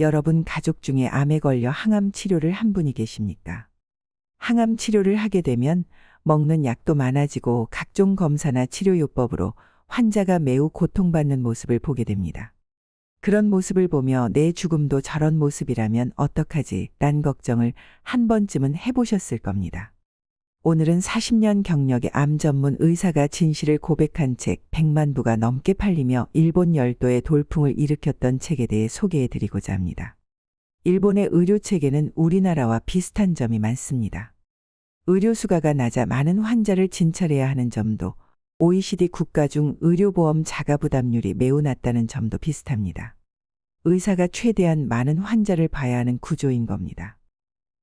여러분 가족 중에 암에 걸려 항암 치료를 한 분이 계십니까? 항암 치료를 하게 되면 먹는 약도 많아지고 각종 검사나 치료요법으로 환자가 매우 고통받는 모습을 보게 됩니다. 그런 모습을 보며 내 죽음도 저런 모습이라면 어떡하지? 란 걱정을 한 번쯤은 해보셨을 겁니다. 오늘은 40년 경력의 암 전문 의사가 진실을 고백한 책 100만 부가 넘게 팔리며 일본 열도의 돌풍을 일으켰던 책에 대해 소개해 드리고자 합니다. 일본의 의료 체계는 우리나라와 비슷한 점이 많습니다. 의료 수가가 낮아 많은 환자를 진찰해야 하는 점도, OECD 국가 중 의료보험 자가부담률이 매우 낮다는 점도 비슷합니다. 의사가 최대한 많은 환자를 봐야 하는 구조인 겁니다.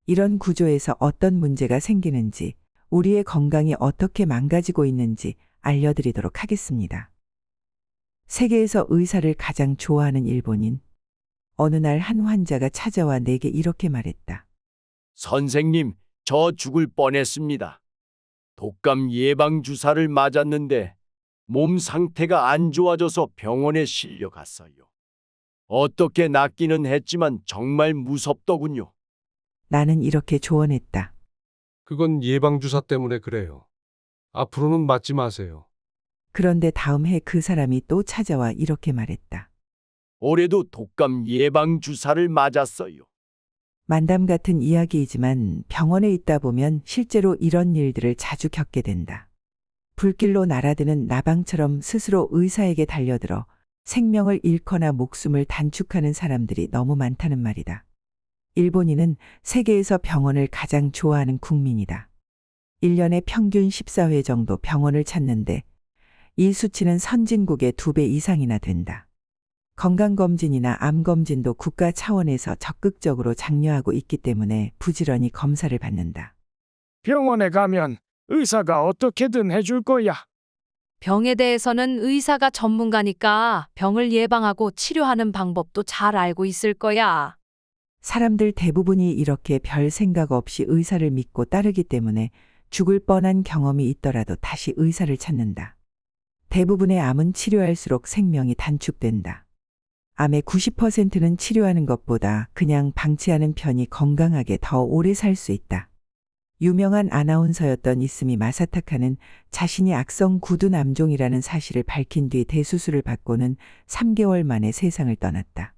이런 구조에서 어떤 문제가 생기는지, 우리의 건강이 어떻게 망가지고 있는지 알려드리도록 하겠습니다. 세계에서 의사를 가장 좋아하는 일본인. 어느 날 한 환자가 찾아와 내게 이렇게 말했다. 선생님, 저 죽을 뻔했습니다. 독감 예방 주사를 맞았는데 몸 상태가 안 좋아져서 병원에 실려갔어요. 어떻게 낫기는 했지만 정말 무섭더군요. 나는 이렇게 조언했다. 그건 예방주사 때문에 그래요. 앞으로는 맞지 마세요. 그런데 다음 해 그 사람이 또 찾아와 이렇게 말했다. 올해도 독감 예방 주사를 맞았어요. 만담 같은 이야기이지만 병원에 있다 보면 실제로 이런 일들을 자주 겪게 된다. 불길로 날아드는 나방처럼 스스로 의사에게 달려들어 생명을 잃거나 목숨을 단축하는 사람들이 너무 많다는 말이다. 일본인은 세계에서 병원을 가장 좋아하는 국민이다. 1년에 평균 14회 정도 병원을 찾는데 이 수치는 선진국의 2배 이상이나 된다. 건강검진이나 암검진도 국가 차원에서 적극적으로 장려하고 있기 때문에 부지런히 검사를 받는다. 병원에 가면 의사가 어떻게든 해줄 거야. 병에 대해서는 의사가 전문가니까 병을 예방하고 치료하는 방법도 잘 알고 있을 거야. 사람들 대부분이 이렇게 별 생각 없이 의사를 믿고 따르기 때문에 죽을 뻔한 경험이 있더라도 다시 의사를 찾는다. 대부분의 암은 치료할수록 생명이 단축된다. 암의 90%는 치료하는 것보다 그냥 방치하는 편이 건강하게 더 오래 살 수 있다. 유명한 아나운서였던 이스미 마사타카는 자신이 악성 구두 암종이라는 사실을 밝힌 뒤 대수술을 받고는 3개월 만에 세상을 떠났다.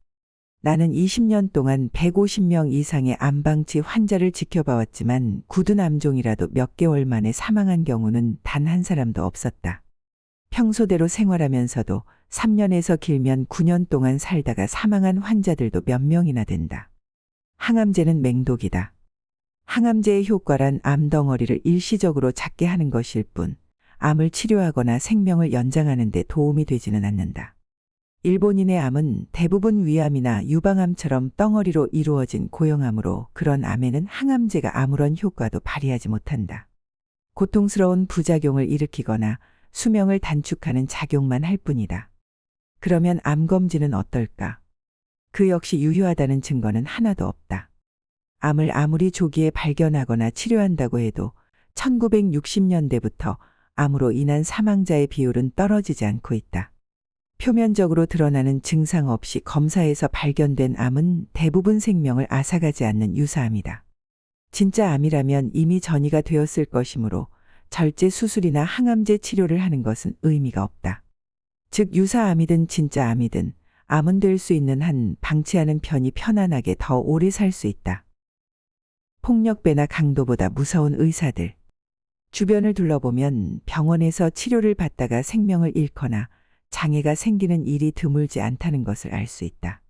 나는 20년 동안 150명 이상의 암방치 환자를 지켜봐왔지만 구두 암종이라도 몇 개월 만에 사망한 경우는 단 한 사람도 없었다. 평소대로 생활하면서도 3년에서 길면 9년 동안 살다가 사망한 환자들도 몇 명이나 된다. 항암제는 맹독이다. 항암제의 효과란 암덩어리를 일시적으로 작게 하는 것일 뿐 암을 치료하거나 생명을 연장하는 데 도움이 되지는 않는다. 일본인의 암은 대부분 위암이나 유방암처럼 덩어리로 이루어진 고형암으로 그런 암에는 항암제가 아무런 효과도 발휘하지 못한다. 고통스러운 부작용을 일으키거나 수명을 단축하는 작용만 할 뿐이다. 그러면 암검진은 어떨까? 그 역시 유효하다는 증거는 하나도 없다. 암을 아무리 조기에 발견하거나 치료한다고 해도 1960년대부터 암으로 인한 사망자의 비율은 떨어지지 않고 있다. 표면적으로 드러나는 증상 없이 검사에서 발견된 암은 대부분 생명을 앗아가지 않는 유사암이다. 진짜 암이라면 이미 전이가 되었을 것이므로 절제 수술이나 항암제 치료를 하는 것은 의미가 없다. 즉 유사암이든 진짜 암이든 암은 될 수 있는 한 방치하는 편이 편안하게 더 오래 살 수 있다. 폭력배나 강도보다 무서운 의사들. 주변을 둘러보면 병원에서 치료를 받다가 생명을 잃거나 장애가 생기는 일이 드물지 않다는 것을 알 수 있다.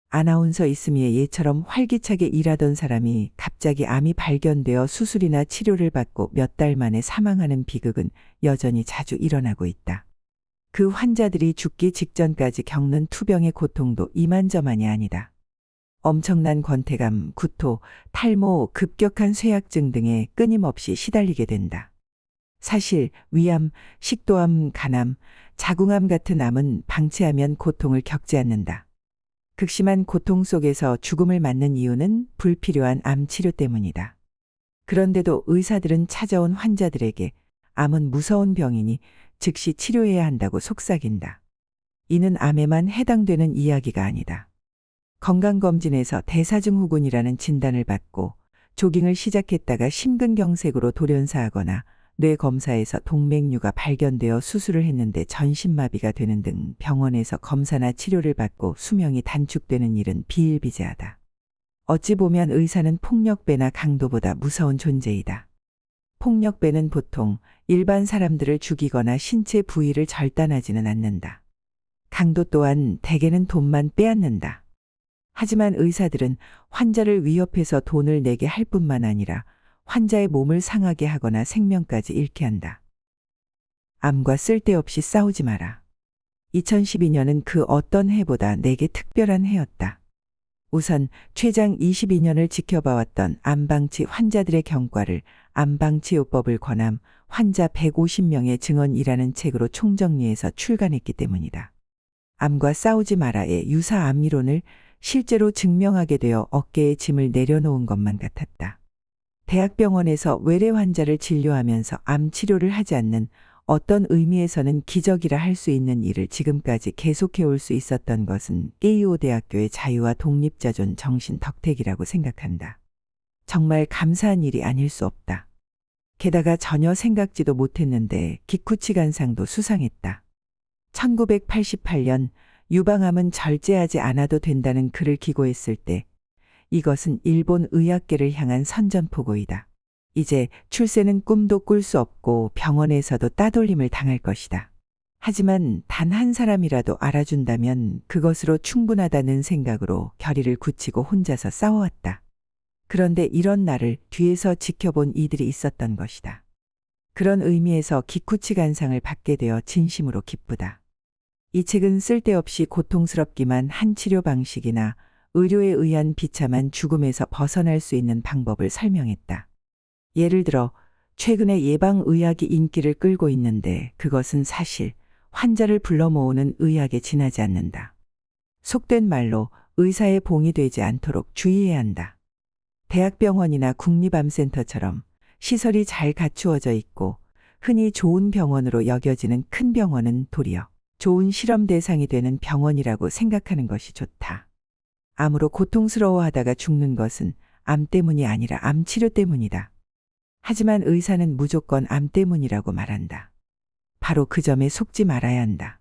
아나운서 이스미의 예처럼 활기차게 일하던 사람이 갑자기 암이 발견되어 수술이나 치료를 받고 몇 달 만에 사망하는 비극은 여전히 자주 일어나고 있다. 그 환자들이 죽기 직전까지 겪는 투병의 고통도 이만저만이 아니다. 엄청난 권태감, 구토, 탈모, 급격한 쇠약증 등에 끊임없이 시달리게 된다. 사실 위암, 식도암, 간암, 자궁암 같은 암은 방치하면 고통을 겪지 않는다. 극심한 고통 속에서 죽음을 맞는 이유는 불필요한 암 치료 때문이다. 그런데도 의사들은 찾아온 환자들에게 암은 무서운 병이니 즉시 치료해야 한다고 속삭인다. 이는 암에만 해당되는 이야기가 아니다. 건강검진에서 대사증후군이라는 진단을 받고 조깅을 시작했다가 심근경색으로 돌연사하거나 뇌 검사에서 동맥류가 발견되어 수술을 했는데 전신마비가 되는 등 병원에서 검사나 치료를 받고 수명이 단축되는 일은 비일비재하다. 어찌 보면 의사는 폭력배나 강도보다 무서운 존재이다. 폭력배는 보통 일반 사람들을 죽이거나 신체 부위를 절단하지는 않는다. 강도 또한 대개는 돈만 빼앗는다. 하지만 의사들은 환자를 위협해서 돈을 내게 할 뿐만 아니라 환자의 몸을 상하게 하거나 생명까지 잃게 한다. 암과 쓸데없이 싸우지 마라. 2012년은 그 어떤 해보다 내게 특별한 해였다. 우선 최장 22년을 지켜봐왔던 암방치 환자들의 경과를 암방치요법을 권함 환자 150명의 증언이라는 책으로 총정리해서 출간했기 때문이다. 암과 싸우지 마라의 유사 암이론을 실제로 증명하게 되어 어깨에 짐을 내려놓은 것만 같았다. 대학병원에서 외래 환자를 진료하면서 암 치료를 하지 않는 어떤 의미에서는 기적이라 할 수 있는 일을 지금까지 계속해올 수 있었던 것은 케이오 대학교의 자유와 독립자존 정신 덕택이라고 생각한다. 정말 감사한 일이 아닐 수 없다. 게다가 전혀 생각지도 못했는데 기쿠치간상도 수상했다. 1988년 유방암은 절제하지 않아도 된다는 글을 기고했을 때 이것은 일본 의학계를 향한 선전포고이다. 이제 출세는 꿈도 꿀 수 없고 병원에서도 따돌림을 당할 것이다. 하지만 단 한 사람이라도 알아준다면 그것으로 충분하다는 생각으로 결의를 굳히고 혼자서 싸워왔다. 그런데 이런 나를 뒤에서 지켜본 이들이 있었던 것이다. 그런 의미에서 기쿠치간상을 받게 되어 진심으로 기쁘다. 이 책은 쓸데없이 고통스럽기만 한 치료 방식이나 의료에 의한 비참한 죽음에서 벗어날 수 있는 방법을 설명했다. 예를 들어 최근에 예방의학이 인기를 끌고 있는데 그것은 사실 환자를 불러 모으는 의학에 지나지 않는다. 속된 말로 의사의 봉이 되지 않도록 주의해야 한다. 대학병원이나 국립암센터처럼 시설이 잘 갖추어져 있고 흔히 좋은 병원으로 여겨지는 큰 병원은 도리어 좋은 실험 대상이 되는 병원이라고 생각하는 것이 좋다. 암으로 고통스러워하다가 죽는 것은 암 때문이 아니라 암 치료 때문이다. 하지만 의사는 무조건 암 때문이라고 말한다. 바로 그 점에 속지 말아야 한다.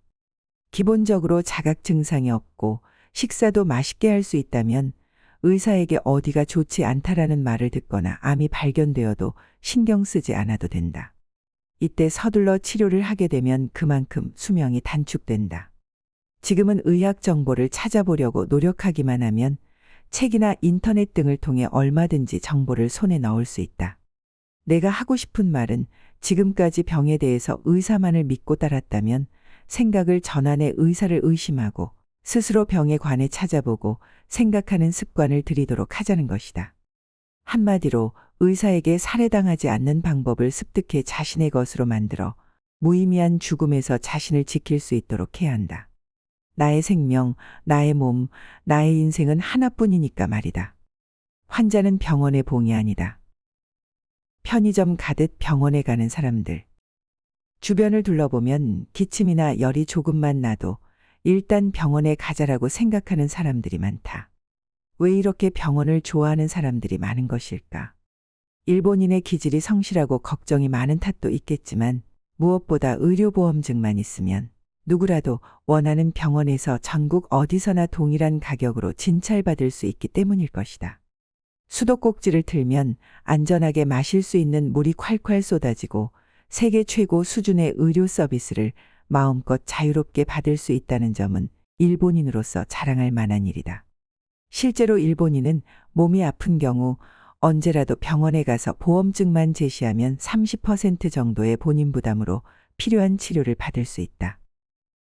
기본적으로 자각 증상이 없고 식사도 맛있게 할 수 있다면 의사에게 어디가 좋지 않다라는 말을 듣거나 암이 발견되어도 신경 쓰지 않아도 된다. 이때 서둘러 치료를 하게 되면 그만큼 수명이 단축된다. 지금은 의학 정보를 찾아보려고 노력하기만 하면 책이나 인터넷 등을 통해 얼마든지 정보를 손에 넣을 수 있다. 내가 하고 싶은 말은 지금까지 병에 대해서 의사만을 믿고 따랐다면 생각을 전환해 의사를 의심하고 스스로 병에 관해 찾아보고 생각하는 습관을 들이도록 하자는 것이다. 한마디로 의사에게 살해당하지 않는 방법을 습득해 자신의 것으로 만들어 무의미한 죽음에서 자신을 지킬 수 있도록 해야 한다. 나의 생명, 나의 몸, 나의 인생은 하나뿐이니까 말이다. 환자는 병원의 봉이 아니다. 편의점 가듯 병원에 가는 사람들. 주변을 둘러보면 기침이나 열이 조금만 나도 일단 병원에 가자라고 생각하는 사람들이 많다. 왜 이렇게 병원을 좋아하는 사람들이 많은 것일까? 일본인의 기질이 성실하고 걱정이 많은 탓도 있겠지만 무엇보다 의료보험증만 있으면 누구라도 원하는 병원에서 전국 어디서나 동일한 가격으로 진찰받을 수 있기 때문일 것이다. 수도꼭지를 틀면 안전하게 마실 수 있는 물이 콸콸 쏟아지고 세계 최고 수준의 의료 서비스를 마음껏 자유롭게 받을 수 있다는 점은 일본인으로서 자랑할 만한 일이다. 실제로 일본인은 몸이 아픈 경우 언제라도 병원에 가서 보험증만 제시하면 30% 정도의 본인 부담으로 필요한 치료를 받을 수 있다.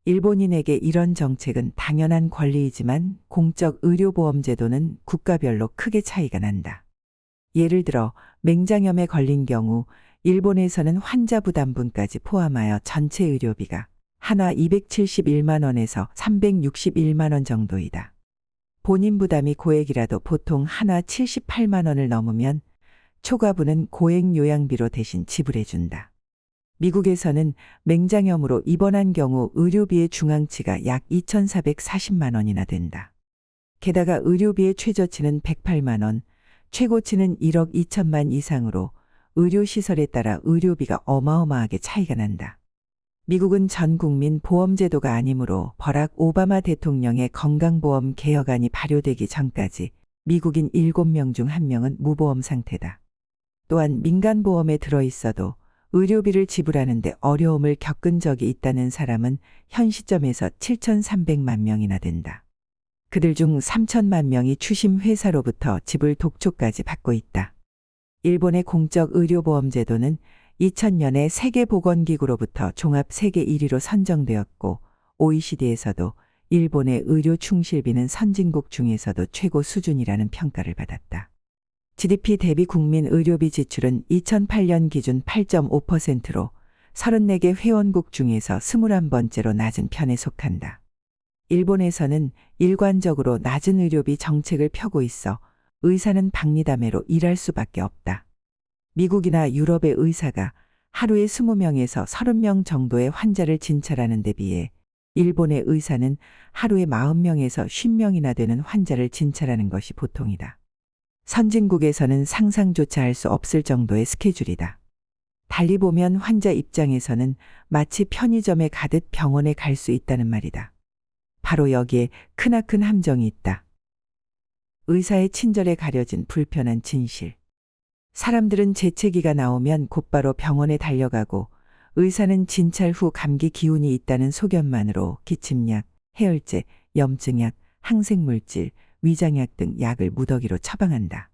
일본인에게 이런 정책은 당연한 권리이지만 공적 의료보험 제도는 국가별로 크게 차이가 난다. 예를 들어 맹장염에 걸린 경우 일본에서는 환자 부담분까지 포함하여 전체 의료비가 한화 271만 원에서 361만 원 정도이다. 본인 부담이 고액이라도 보통 한화 78만 원을 넘으면 초과분은 고액 요양비로 대신 지불해준다. 미국에서는 맹장염으로 입원한 경우 의료비의 중앙치가 약 2,440만 원이나 된다. 게다가 의료비의 최저치는 108만 원, 최고치는 1억 2천만 이상으로 의료시설에 따라 의료비가 어마어마하게 차이가 난다. 미국은 전 국민 보험제도가 아니므로 버락 오바마 대통령의 건강보험 개혁안이 발효되기 전까지 미국인 7명 중 1명은 무보험 상태다. 또한 민간보험에 들어있어도 의료비를 지불하는데 어려움을 겪은 적이 있다는 사람은 현 시점에서 7,300만 명이나 된다. 그들 중 3천만 명이 추심 회사로부터 지불 독촉까지 받고 있다. 일본의 공적 의료보험 제도는 2000년에 세계보건기구로부터 종합 세계 1위로 선정되었고 OECD에서도 일본의 의료 충실비는 선진국 중에서도 최고 수준이라는 평가를 받았다. GDP 대비 국민 의료비 지출은 2008년 기준 8.5%로 34개 회원국 중에서 21번째로 낮은 편에 속한다. 일본에서는 일관적으로 낮은 의료비 정책을 펴고 있어 의사는 박리담회로 일할 수밖에 없다. 미국이나 유럽의 의사가 하루에 20명에서 30명 정도의 환자를 진찰하는 데 비해 일본의 의사는 하루에 40명에서 50명이나 되는 환자를 진찰하는 것이 보통이다. 선진국에서는 상상조차 할 수 없을 정도의 스케줄이다. 달리 보면 환자 입장에서는 마치 편의점에 가듯 병원에 갈 수 있다는 말이다. 바로 여기에 크나큰 함정이 있다. 의사의 친절에 가려진 불편한 진실. 사람들은 재채기가 나오면 곧바로 병원에 달려가고 의사는 진찰 후 감기 기운이 있다는 소견만으로 기침약, 해열제, 염증약, 항생물질, 위장약 등 약을 무더기로 처방한다.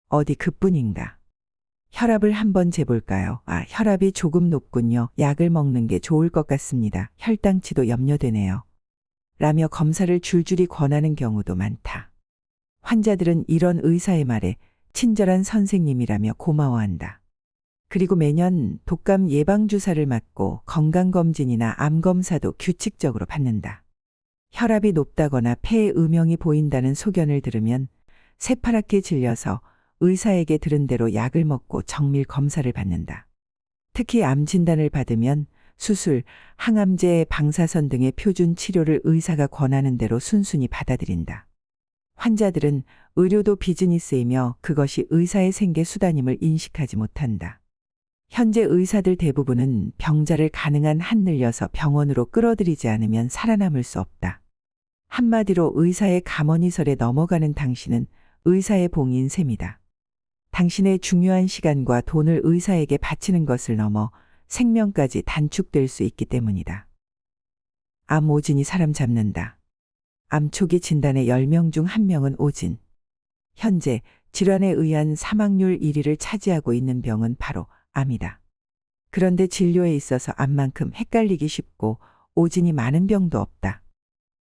어디 그뿐인가? 혈압을 한번 재볼까요? 아, 혈압이 조금 높군요. 약을 먹는 게 좋을 것 같습니다. 혈당치도 염려되네요. 라며 검사를 줄줄이 권하는 경우도 많다. 환자들은 이런 의사의 말에 친절한 선생님이라며 고마워한다. 그리고 매년 독감 예방주사를 맞고 건강검진이나 암검사도 규칙적으로 받는다. 혈압이 높다거나 폐에 음영이 보인다는 소견을 들으면 새파랗게 질려서 의사에게 들은 대로 약을 먹고 정밀 검사를 받는다. 특히 암 진단을 받으면 수술, 항암제, 방사선 등의 표준 치료를 의사가 권하는 대로 순순히 받아들인다. 환자들은 의료도 비즈니스이며 그것이 의사의 생계 수단임을 인식하지 못한다. 현재 의사들 대부분은 병자를 가능한 한 늘려서 병원으로 끌어들이지 않으면 살아남을 수 없다. 한마디로 의사의 감언이설에 넘어가는 당신은 의사의 봉인 셈이다. 당신의 중요한 시간과 돈을 의사에게 바치는 것을 넘어 생명까지 단축될 수 있기 때문이다. 암 오진이 사람 잡는다. 암 초기 진단의 10명 중 1명은 오진. 현재 질환에 의한 사망률 1위를 차지하고 있는 병은 바로 암이다. 그런데 진료에 있어서 암만큼 헷갈리기 쉽고 오진이 많은 병도 없다.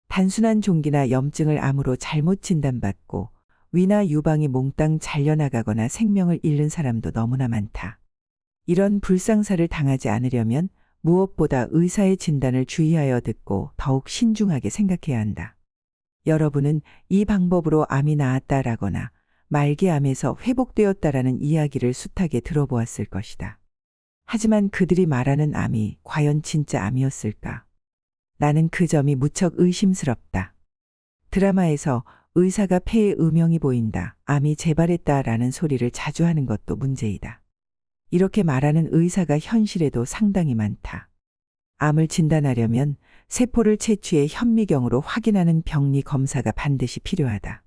단순한 종기나 염증을 암으로 잘못 진단받고 위나 유방이 몽땅 잘려나가거나 생명을 잃는 사람도 너무나 많다. 이런 불상사를 당하지 않으려면 무엇보다 의사의 진단을 주의하여 듣고 더욱 신중하게 생각해야 한다. 여러분은 이 방법으로 암이 나았다라거나 말기암에서 회복되었다라는 이야기를 숱하게 들어보았을 것이다. 하지만 그들이 말하는 암이 과연 진짜 암이었을까? 나는 그 점이 무척 의심스럽다. 드라마에서 의사가 폐에 음영이 보인다, 암이 재발했다라는 소리를 자주 하는 것도 문제이다. 이렇게 말하는 의사가 현실에도 상당히 많다. 암을 진단하려면 세포를 채취해 현미경으로 확인하는 병리 검사가 반드시 필요하다.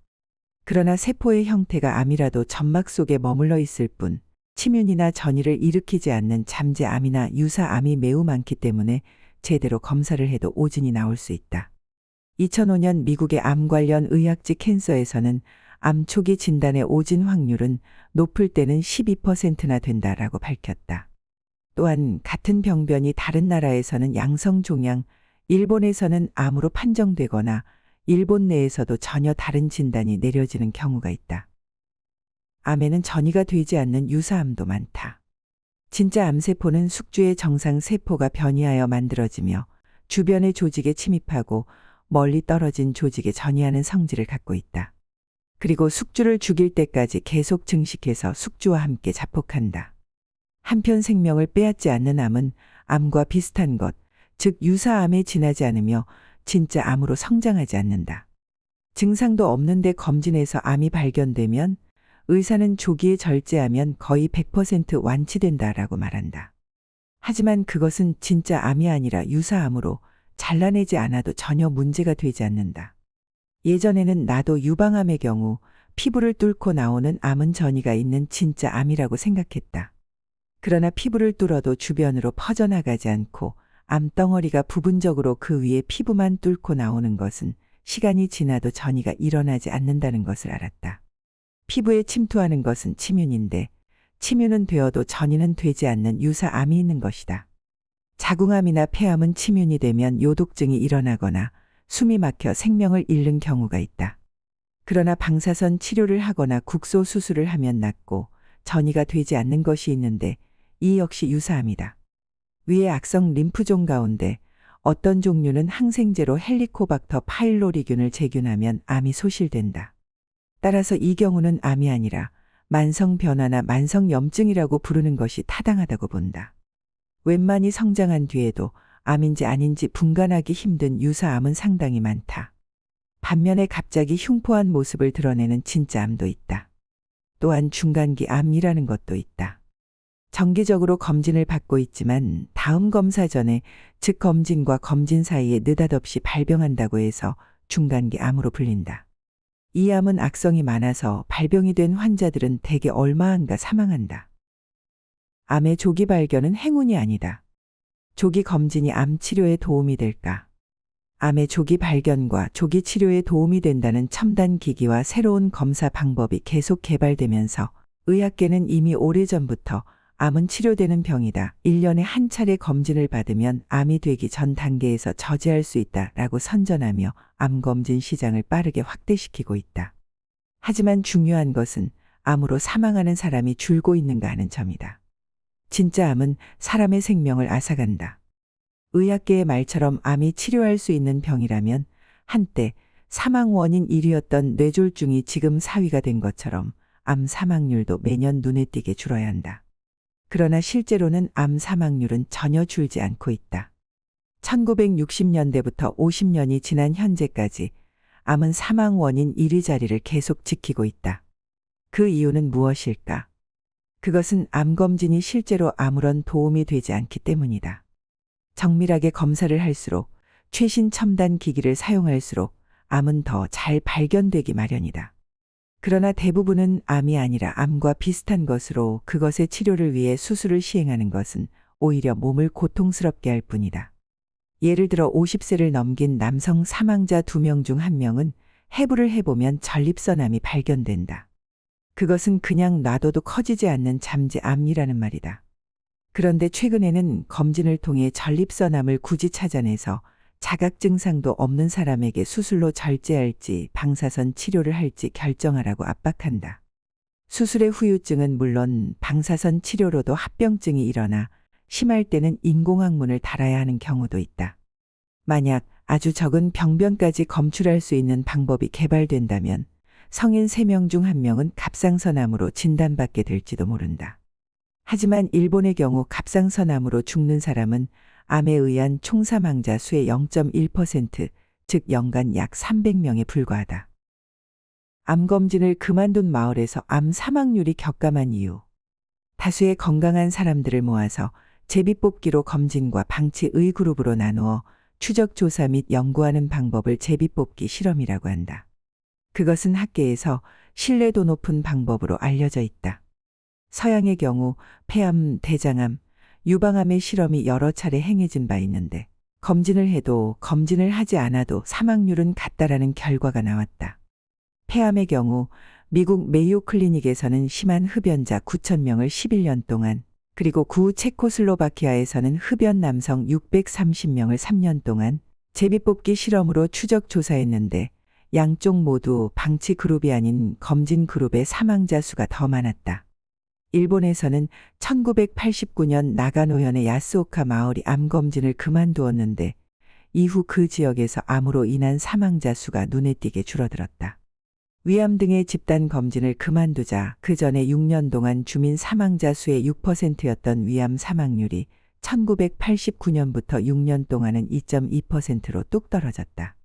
그러나 세포의 형태가 암이라도 점막 속에 머물러 있을 뿐 침윤이나 전이를 일으키지 않는 잠재암이나 유사암이 매우 많기 때문에 제대로 검사를 해도 오진이 나올 수 있다. 2005년 미국의 암 관련 의학지 캔서에서는 암 초기 진단의 오진 확률은 높을 때는 12%나 된다라고 밝혔다. 또한 같은 병변이 다른 나라에서는 양성종양, 일본에서는 암으로 판정되거나 일본 내에서도 전혀 다른 진단이 내려지는 경우가 있다. 암에는 전이가 되지 않는 유사암도 많다. 진짜 암세포는 숙주의 정상 세포가 변이하여 만들어지며 주변의 조직에 침입하고 멀리 떨어진 조직에 전이하는 성질을 갖고 있다. 그리고 숙주를 죽일 때까지 계속 증식해서 숙주와 함께 자폭한다. 한편 생명을 빼앗지 않는 암은 암과 비슷한 것, 즉 유사암에 지나지 않으며 진짜 암으로 성장하지 않는다. 증상도 없는데 검진에서 암이 발견되면 의사는 조기에 절제하면 거의 100% 완치된다라고 말한다. 하지만 그것은 진짜 암이 아니라 유사암으로 잘라내지 않아도 전혀 문제가 되지 않는다. 예전에는 나도 유방암의 경우 피부를 뚫고 나오는 암은 전이가 있는 진짜 암이라고 생각했다. 그러나 피부를 뚫어도 주변으로 퍼져나가지 않고 암덩어리가 부분적으로 그 위에 피부만 뚫고 나오는 것은 시간이 지나도 전이가 일어나지 않는다는 것을 알았다. 피부에 침투하는 것은 침윤인데 침윤은 되어도 전이는 되지 않는 유사암이 있는 것이다. 자궁암이나 폐암은 침윤이 되면 요독증이 일어나거나 숨이 막혀 생명을 잃는 경우가 있다. 그러나 방사선 치료를 하거나 국소 수술을 하면 낫고 전이가 되지 않는 것이 있는데 이 역시 유사암이다. 위의 악성 림프종 가운데 어떤 종류는 항생제로 헬리코박터 파일로리균을 재균하면 암이 소실된다. 따라서 이 경우는 암이 아니라 만성 변화나 만성 염증이라고 부르는 것이 타당하다고 본다. 웬만히 성장한 뒤에도 암인지 아닌지 분간하기 힘든 유사암은 상당히 많다. 반면에 갑자기 흉포한 모습을 드러내는 진짜 암도 있다. 또한 중간기 암이라는 것도 있다. 정기적으로 검진을 받고 있지만 다음 검사 전에 즉 검진과 검진 사이에 느닷없이 발병한다고 해서 중간기 암으로 불린다. 이 암은 악성이 많아서 발병이 된 환자들은 대개 얼마 안가 사망한다. 암의 조기 발견은 행운이 아니다. 조기 검진이 암 치료에 도움이 될까? 암의 조기 발견과 조기 치료에 도움이 된다는 첨단 기기와 새로운 검사 방법이 계속 개발되면서 의학계는 이미 오래전부터 암은 치료되는 병이다. 1년에 한 차례 검진을 받으면 암이 되기 전 단계에서 저지할 수 있다라고 선전하며 암검진 시장을 빠르게 확대시키고 있다. 하지만 중요한 것은 암으로 사망하는 사람이 줄고 있는가 하는 점이다. 진짜 암은 사람의 생명을 앗아간다. 의학계의 말처럼 암이 치료할 수 있는 병이라면 한때 사망 원인 1위였던 뇌졸중이 지금 4위가 된 것처럼 암 사망률도 매년 눈에 띄게 줄어야 한다. 그러나 실제로는 암 사망률은 전혀 줄지 않고 있다. 1960년대부터 50년이 지난 현재까지 암은 사망 원인 1위 자리를 계속 지키고 있다. 그 이유는 무엇일까? 그것은 암검진이 실제로 아무런 도움이 되지 않기 때문이다. 정밀하게 검사를 할수록 최신 첨단 기기를 사용할수록 암은 더 잘 발견되기 마련이다. 그러나 대부분은 암이 아니라 암과 비슷한 것으로 그것의 치료를 위해 수술을 시행하는 것은 오히려 몸을 고통스럽게 할 뿐이다. 예를 들어 50세를 넘긴 남성 사망자 2명 중 1명은 해부를 해보면 전립선암이 발견된다. 그것은 그냥 놔둬도 커지지 않는 잠재암이라는 말이다. 그런데 최근에는 검진을 통해 전립선암을 굳이 찾아내서 자각 증상도 없는 사람에게 수술로 절제할지 방사선 치료를 할지 결정하라고 압박한다. 수술의 후유증은 물론 방사선 치료로도 합병증이 일어나 심할 때는 인공항문을 달아야 하는 경우도 있다. 만약 아주 적은 병변까지 검출할 수 있는 방법이 개발된다면 성인 3명 중 1명은 갑상선암으로 진단받게 될지도 모른다. 하지만 일본의 경우 갑상선암으로 죽는 사람은 암에 의한 총사망자 수의 0.1%, 즉 연간 약 300명에 불과하다. 암검진을 그만둔 마을에서 암 사망률이 격감한 이유. 다수의 건강한 사람들을 모아서 제비뽑기로 검진과 방치 의그룹으로 나누어 추적 조사 및 연구하는 방법을 제비뽑기 실험이라고 한다. 그것은 학계에서 신뢰도 높은 방법으로 알려져 있다. 서양의 경우 폐암, 대장암, 유방암의 실험이 여러 차례 행해진 바 있는데 검진을 해도 검진을 하지 않아도 사망률은 같다라는 결과가 나왔다. 폐암의 경우 미국 메이오 클리닉에서는 심한 흡연자 9,000명을 11년 동안, 그리고 구 체코슬로바키아에서는 흡연 남성 630명을 3년 동안 제비뽑기 실험으로 추적 조사했는데 양쪽 모두 방치 그룹이 아닌 검진 그룹의 사망자 수가 더 많았다. 일본에서는 1989년 나가노현의 야스오카 마을이 암검진을 그만두었는데 이후 그 지역에서 암으로 인한 사망자 수가 눈에 띄게 줄어들었다. 위암 등의 집단 검진을 그만두자 그 전에 6년 동안 주민 사망자 수의 6%였던 위암 사망률이 1989년부터 6년 동안은 2.2%로 뚝 떨어졌다.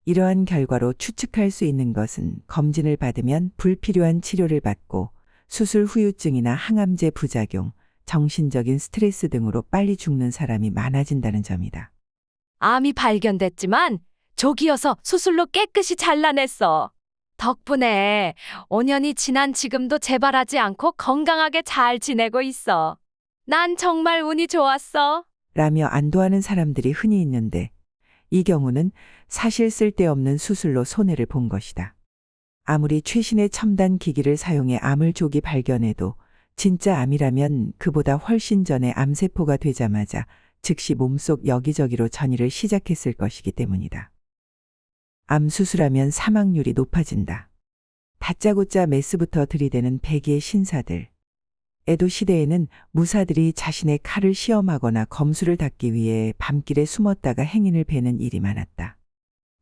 이러한 결과로 추측할 수 있는 것은 검진을 받으면 불필요한 치료를 받고 수술 후유증이나 항암제 부작용, 정신적인 스트레스 등으로 빨리 죽는 사람이 많아진다는 점이다. 암이 발견됐지만 조기여서 수술로 깨끗이 잘라냈어. 덕분에 5년이 지난 지금도 재발하지 않고 건강하게 잘 지내고 있어. 난 정말 운이 좋았어. 라며 안도하는 사람들이 흔히 있는데 이 경우는 사실 쓸데없는 수술로 손해를 본 것이다. 아무리 최신의 첨단 기기를 사용해 암을 조기 발견해도 진짜 암이라면 그보다 훨씬 전에 암세포가 되자마자 즉시 몸속 여기저기로 전이를 시작했을 것이기 때문이다. 암 수술하면 사망률이 높아진다. 다짜고짜 메스부터 들이대는 백의의 신사들. 에도 시대에는 무사들이 자신의 칼을 시험하거나 검술을 닦기 위해 밤길에 숨었다가 행인을 베는 일이 많았다.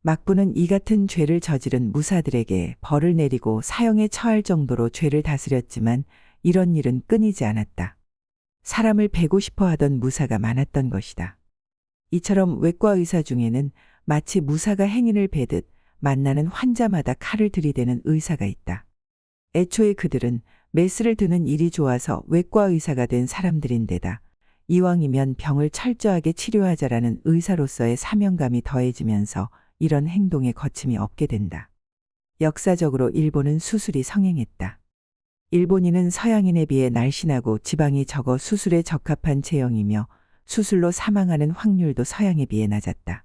막부는 이 같은 죄를 저지른 무사들에게 벌을 내리고 사형에 처할 정도로 죄를 다스렸지만 이런 일은 끊이지 않았다. 사람을 베고 싶어 하던 무사가 많았던 것이다. 이처럼 외과 의사 중에는 마치 무사가 행인을 베듯 만나는 환자마다 칼을 들이대는 의사가 있다. 애초에 그들은 메스를 드는 일이 좋아서 외과 의사가 된 사람들인데다 이왕이면 병을 철저하게 치료하자라는 의사로서의 사명감이 더해지면서 이런 행동에 거침이 없게 된다. 역사적으로 일본은 수술이 성행했다. 일본인은 서양인에 비해 날씬하고 지방이 적어 수술에 적합한 체형이며 수술로 사망하는 확률도 서양에 비해 낮았다.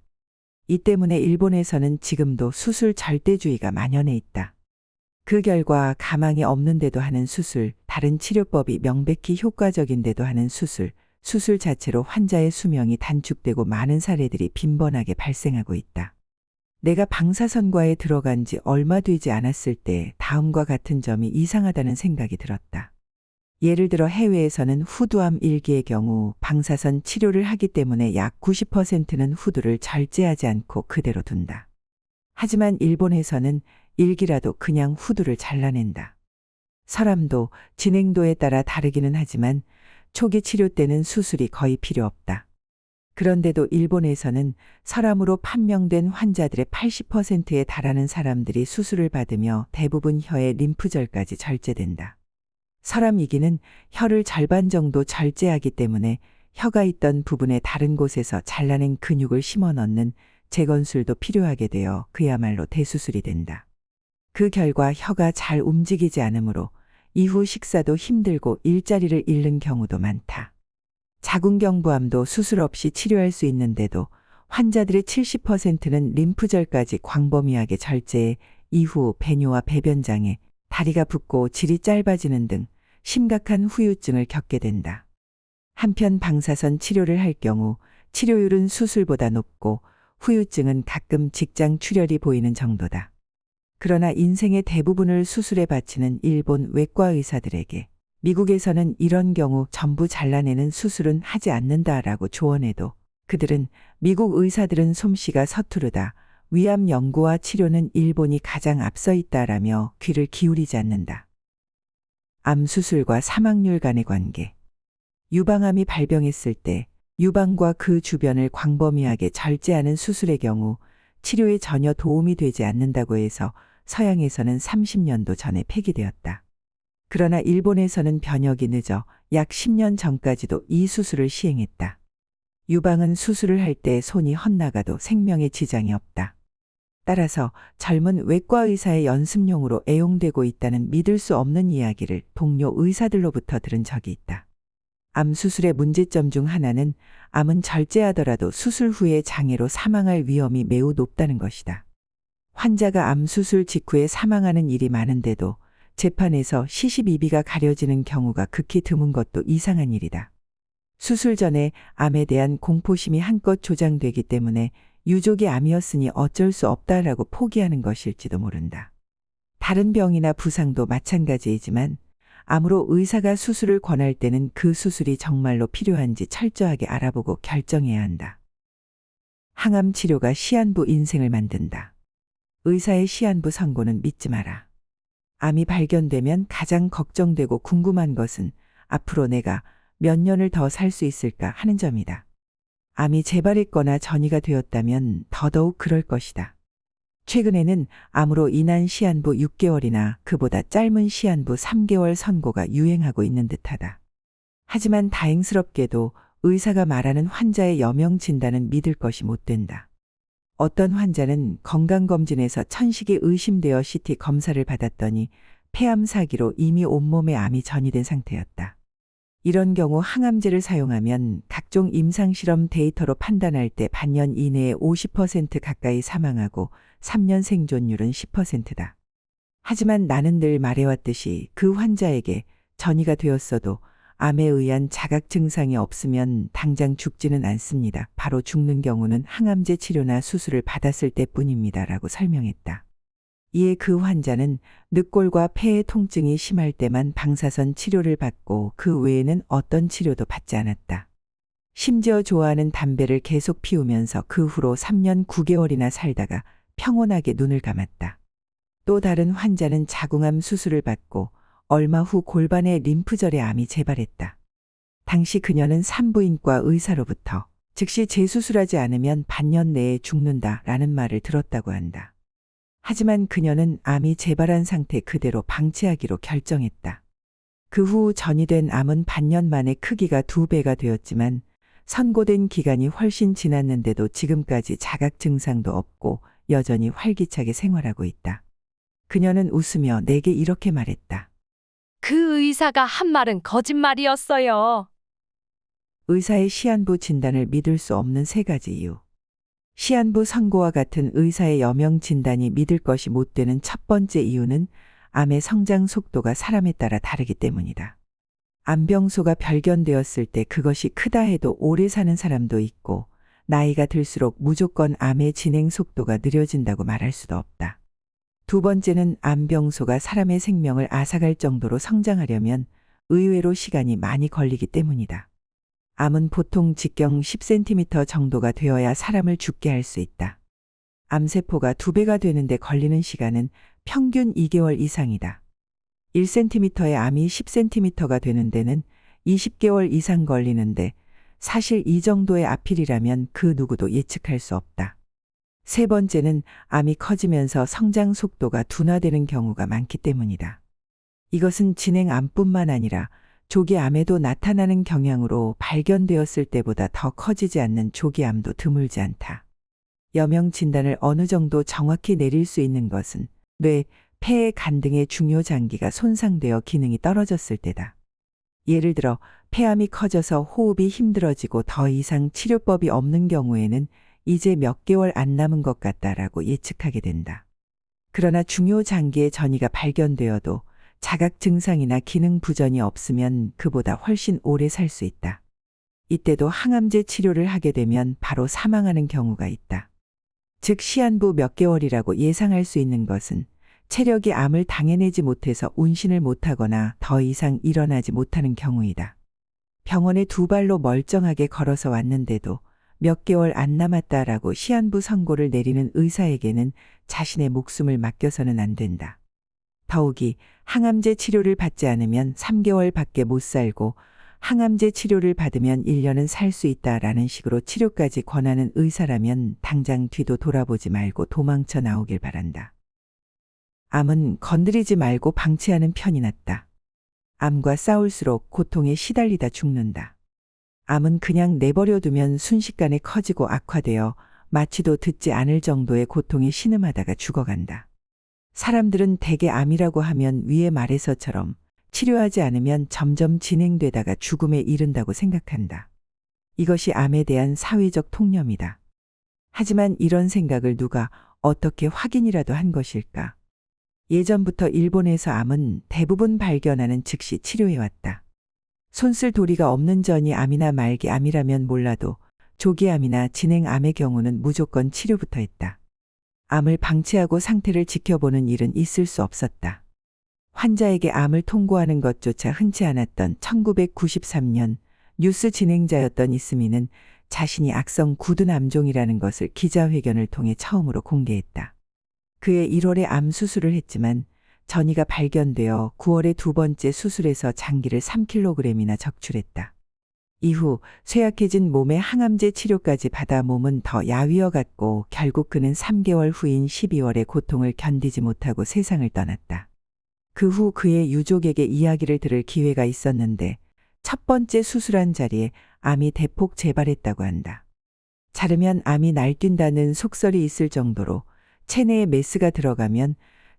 이 때문에 일본에서는 지금도 수술 절대주의가 만연해 있다. 그 결과 가망이 없는데도 하는 수술, 다른 치료법이 명백히 효과적인데도 하는 수술, 수술 자체로 환자의 수명이 단축되고 많은 사례들이 빈번하게 발생하고 있다. 내가 방사선과에 들어간 지 얼마 되지 않았을 때 다음과 같은 점이 이상하다는 생각이 들었다. 예를 들어 해외에서는 후두암 1기의 경우 방사선 치료를 하기 때문에 약 90%는 후두를 절제하지 않고 그대로 둔다. 하지만 일본에서는 1기라도 그냥 후두를 잘라낸다. 사람도 진행도에 따라 다르기는 하지만 초기 치료 때는 수술이 거의 필요 없다. 그런데도 일본에서는 설암으로 판명된 환자들의 80%에 달하는 사람들이 수술을 받으며 대부분 혀의 림프절까지 절제된다. 설암 2기는 혀를 절반 정도 절제하기 때문에 혀가 있던 부분의 다른 곳에서 잘라낸 근육을 심어 넣는 재건술도 필요하게 되어 그야말로 대수술이 된다. 그 결과 혀가 잘 움직이지 않으므로 이후 식사도 힘들고 일자리를 잃는 경우도 많다. 자궁경부암도 수술 없이 치료할 수 있는데도 환자들의 70%는 림프절까지 광범위하게 절제해 이후 배뇨와 배변장애, 다리가 붓고 질이 짧아지는 등 심각한 후유증을 겪게 된다. 한편 방사선 치료를 할 경우 치료율은 수술보다 높고 후유증은 가끔 직장 출혈이 보이는 정도다. 그러나 인생의 대부분을 수술에 바치는 일본 외과 의사들에게 미국에서는 이런 경우 전부 잘라내는 수술은 하지 않는다라고 조언해도 그들은 미국 의사들은 솜씨가 서투르다. 위암 연구와 치료는 일본이 가장 앞서 있다라며 귀를 기울이지 않는다. 암 수술과 사망률 간의 관계. 유방암이 발병했을 때 유방과 그 주변을 광범위하게 절제하는 수술의 경우 치료에 전혀 도움이 되지 않는다고 해서 서양에서는 30년도 전에 폐기되었다. 그러나 일본에서는 변혁이 늦어 약 10년 전까지도 이 수술을 시행했다. 유방은 수술을 할 때 손이 헛나가도 생명에 지장이 없다. 따라서 젊은 외과 의사의 연습용으로 애용되고 있다는 믿을 수 없는 이야기를 동료 의사들로부터 들은 적이 있다. 암 수술의 문제점 중 하나는 암은 절제하더라도 수술 후에 장애로 사망할 위험이 매우 높다는 것이다. 환자가 암 수술 직후에 사망하는 일이 많은데도 재판에서 시시비비가 가려지는 경우가 극히 드문 것도 이상한 일이다. 수술 전에 암에 대한 공포심이 한껏 조장되기 때문에 유족이 암이었으니 어쩔 수 없다라고 포기하는 것일지도 모른다. 다른 병이나 부상도 마찬가지이지만 암으로 의사가 수술을 권할 때는 그 수술이 정말로 필요한지 철저하게 알아보고 결정해야 한다. 항암 치료가 시한부 인생을 만든다. 의사의 시한부 선고는 믿지 마라. 암이 발견되면 가장 걱정되고 궁금한 것은 앞으로 내가 몇 년을 더 살 수 있을까 하는 점이다. 암이 재발했거나 전이가 되었다면 더더욱 그럴 것이다. 최근에는 암으로 인한 시한부 6개월이나 그보다 짧은 시한부 3개월 선고가 유행하고 있는 듯하다. 하지만 다행스럽게도 의사가 말하는 환자의 여명 진단은 믿을 것이 못 된다. 어떤 환자는 건강검진에서 천식이 의심되어 CT 검사를 받았더니 폐암 사기로 이미 온몸에 암이 전이된 상태였다. 이런 경우 항암제를 사용하면 각종 임상실험 데이터로 판단할 때 반년 이내에 50% 가까이 사망하고 3년 생존율은 10%다. 하지만 나는 늘 말해왔듯이 그 환자에게 전이가 되었어도 암에 의한 자각 증상이 없으면 당장 죽지는 않습니다. 바로 죽는 경우는 항암제 치료나 수술을 받았을 때뿐입니다. 라고 설명했다. 이에 그 환자는 늑골과 폐의 통증이 심할 때만 방사선 치료를 받고 그 외에는 어떤 치료도 받지 않았다. 심지어 좋아하는 담배를 계속 피우면서 그 후로 3년 9개월이나 살다가 평온하게 눈을 감았다. 또 다른 환자는 자궁암 수술을 받고 얼마 후 골반에 림프절의 암이 재발했다. 당시 그녀는 산부인과 의사로부터 즉시 재수술하지 않으면 반년 내에 죽는다라는 말을 들었다고 한다. 하지만 그녀는 암이 재발한 상태 그대로 방치하기로 결정했다. 그 후 전이된 암은 반년 만에 크기가 2배가 되었지만 선고된 기간이 훨씬 지났는데도 지금까지 자각 증상도 없고 여전히 활기차게 생활하고 있다. 그녀는 웃으며 내게 이렇게 말했다. 그 의사가 한 말은 거짓말이었어요. 의사의 시한부 진단을 믿을 수 없는 3가지 이유. 시한부 선고와 같은 의사의 여명 진단이 믿을 것이 못 되는 첫 번째 이유는 암의 성장 속도가 사람에 따라 다르기 때문이다. 암병소가 발견되었을 때 그것이 크다 해도 오래 사는 사람도 있고 나이가 들수록 무조건 암의 진행 속도가 느려진다고 말할 수도 없다. 두 번째는 암병소가 사람의 생명을 앗아갈 정도로 성장하려면 의외로 시간이 많이 걸리기 때문이다. 암은 보통 직경 10cm 정도가 되어야 사람을 죽게 할 수 있다. 암세포가 2배가 되는데 걸리는 시간은 평균 2개월 이상이다. 1cm의 암이 10cm가 되는 데는 20개월 이상 걸리는데 사실 이 정도의 아필이라면 그 누구도 예측할 수 없다. 세 번째는 암이 커지면서 성장 속도가 둔화되는 경우가 많기 때문이다. 이것은 진행암뿐만 아니라 조기암에도 나타나는 경향으로 발견되었을 때보다 더 커지지 않는 조기암도 드물지 않다. 여명 진단을 어느 정도 정확히 내릴 수 있는 것은 뇌, 폐, 간 등의 중요 장기가 손상되어 기능이 떨어졌을 때다. 예를 들어 폐암이 커져서 호흡이 힘들어지고 더 이상 치료법이 없는 경우에는 이제 몇 개월 안 남은 것 같다라고 예측하게 된다. 그러나 중요 장기의 전이가 발견되어도 자각 증상이나 기능 부전이 없으면 그보다 훨씬 오래 살 수 있다. 이때도 항암제 치료를 하게 되면 바로 사망하는 경우가 있다. 즉 시한부 몇 개월이라고 예상할 수 있는 것은 체력이 암을 당해내지 못해서 운신을 못하거나 더 이상 일어나지 못하는 경우이다. 병원에 2발로 멀쩡하게 걸어서 왔는데도 몇 개월 안 남았다라고 시한부 선고를 내리는 의사에게는 자신의 목숨을 맡겨서는 안 된다. 더욱이 항암제 치료를 받지 않으면 3개월밖에 못 살고 항암제 치료를 받으면 1년은 살 수 있다라는 식으로 치료까지 권하는 의사라면 당장 뒤도 돌아보지 말고 도망쳐 나오길 바란다. 암은 건드리지 말고 방치하는 편이 낫다. 암과 싸울수록 고통에 시달리다 죽는다. 암은 그냥 내버려두면 순식간에 커지고 악화되어 마취도 듣지 않을 정도의 고통에 신음하다가 죽어간다. 사람들은 대개 암이라고 하면 위에 말해서처럼 치료하지 않으면 점점 진행되다가 죽음에 이른다고 생각한다. 이것이 암에 대한 사회적 통념이다. 하지만 이런 생각을 누가 어떻게 확인이라도 한 것일까? 예전부터 일본에서 암은 대부분 발견하는 즉시 치료해왔다. 손쓸 도리가 없는 전이 암이나 말기 암이라면 몰라도 조기암이나 진행암의 경우는 무조건 치료부터 했다. 암을 방치하고 상태를 지켜보는 일은 있을 수 없었다. 환자에게 암을 통보하는 것조차 흔치 않았던 1993년 뉴스 진행자였던 이스미는 자신이 악성 굳은 암종이라는 것을 기자회견을 통해 처음으로 공개했다. 그해 1월에 암 수술을 했지만 전이가 발견되어 9월에 2번째 수술에서 장기를 3kg이나 적출했다. 이후 쇠약해진 몸에 항암제 치료까지 받아 몸은 더 야위어갔고 결국 그는 3개월 후인 12월에 고통을 견디지 못하고 세상을 떠났다. 그 후 그의 유족에게 이야기를 들을 기회가 있었는데 첫 번째 수술한 자리에 암이 대폭 재발했다고 한다. 자르면 암이 날뛴다는 속설이 있을 정도로 체내에 메스가 들어가면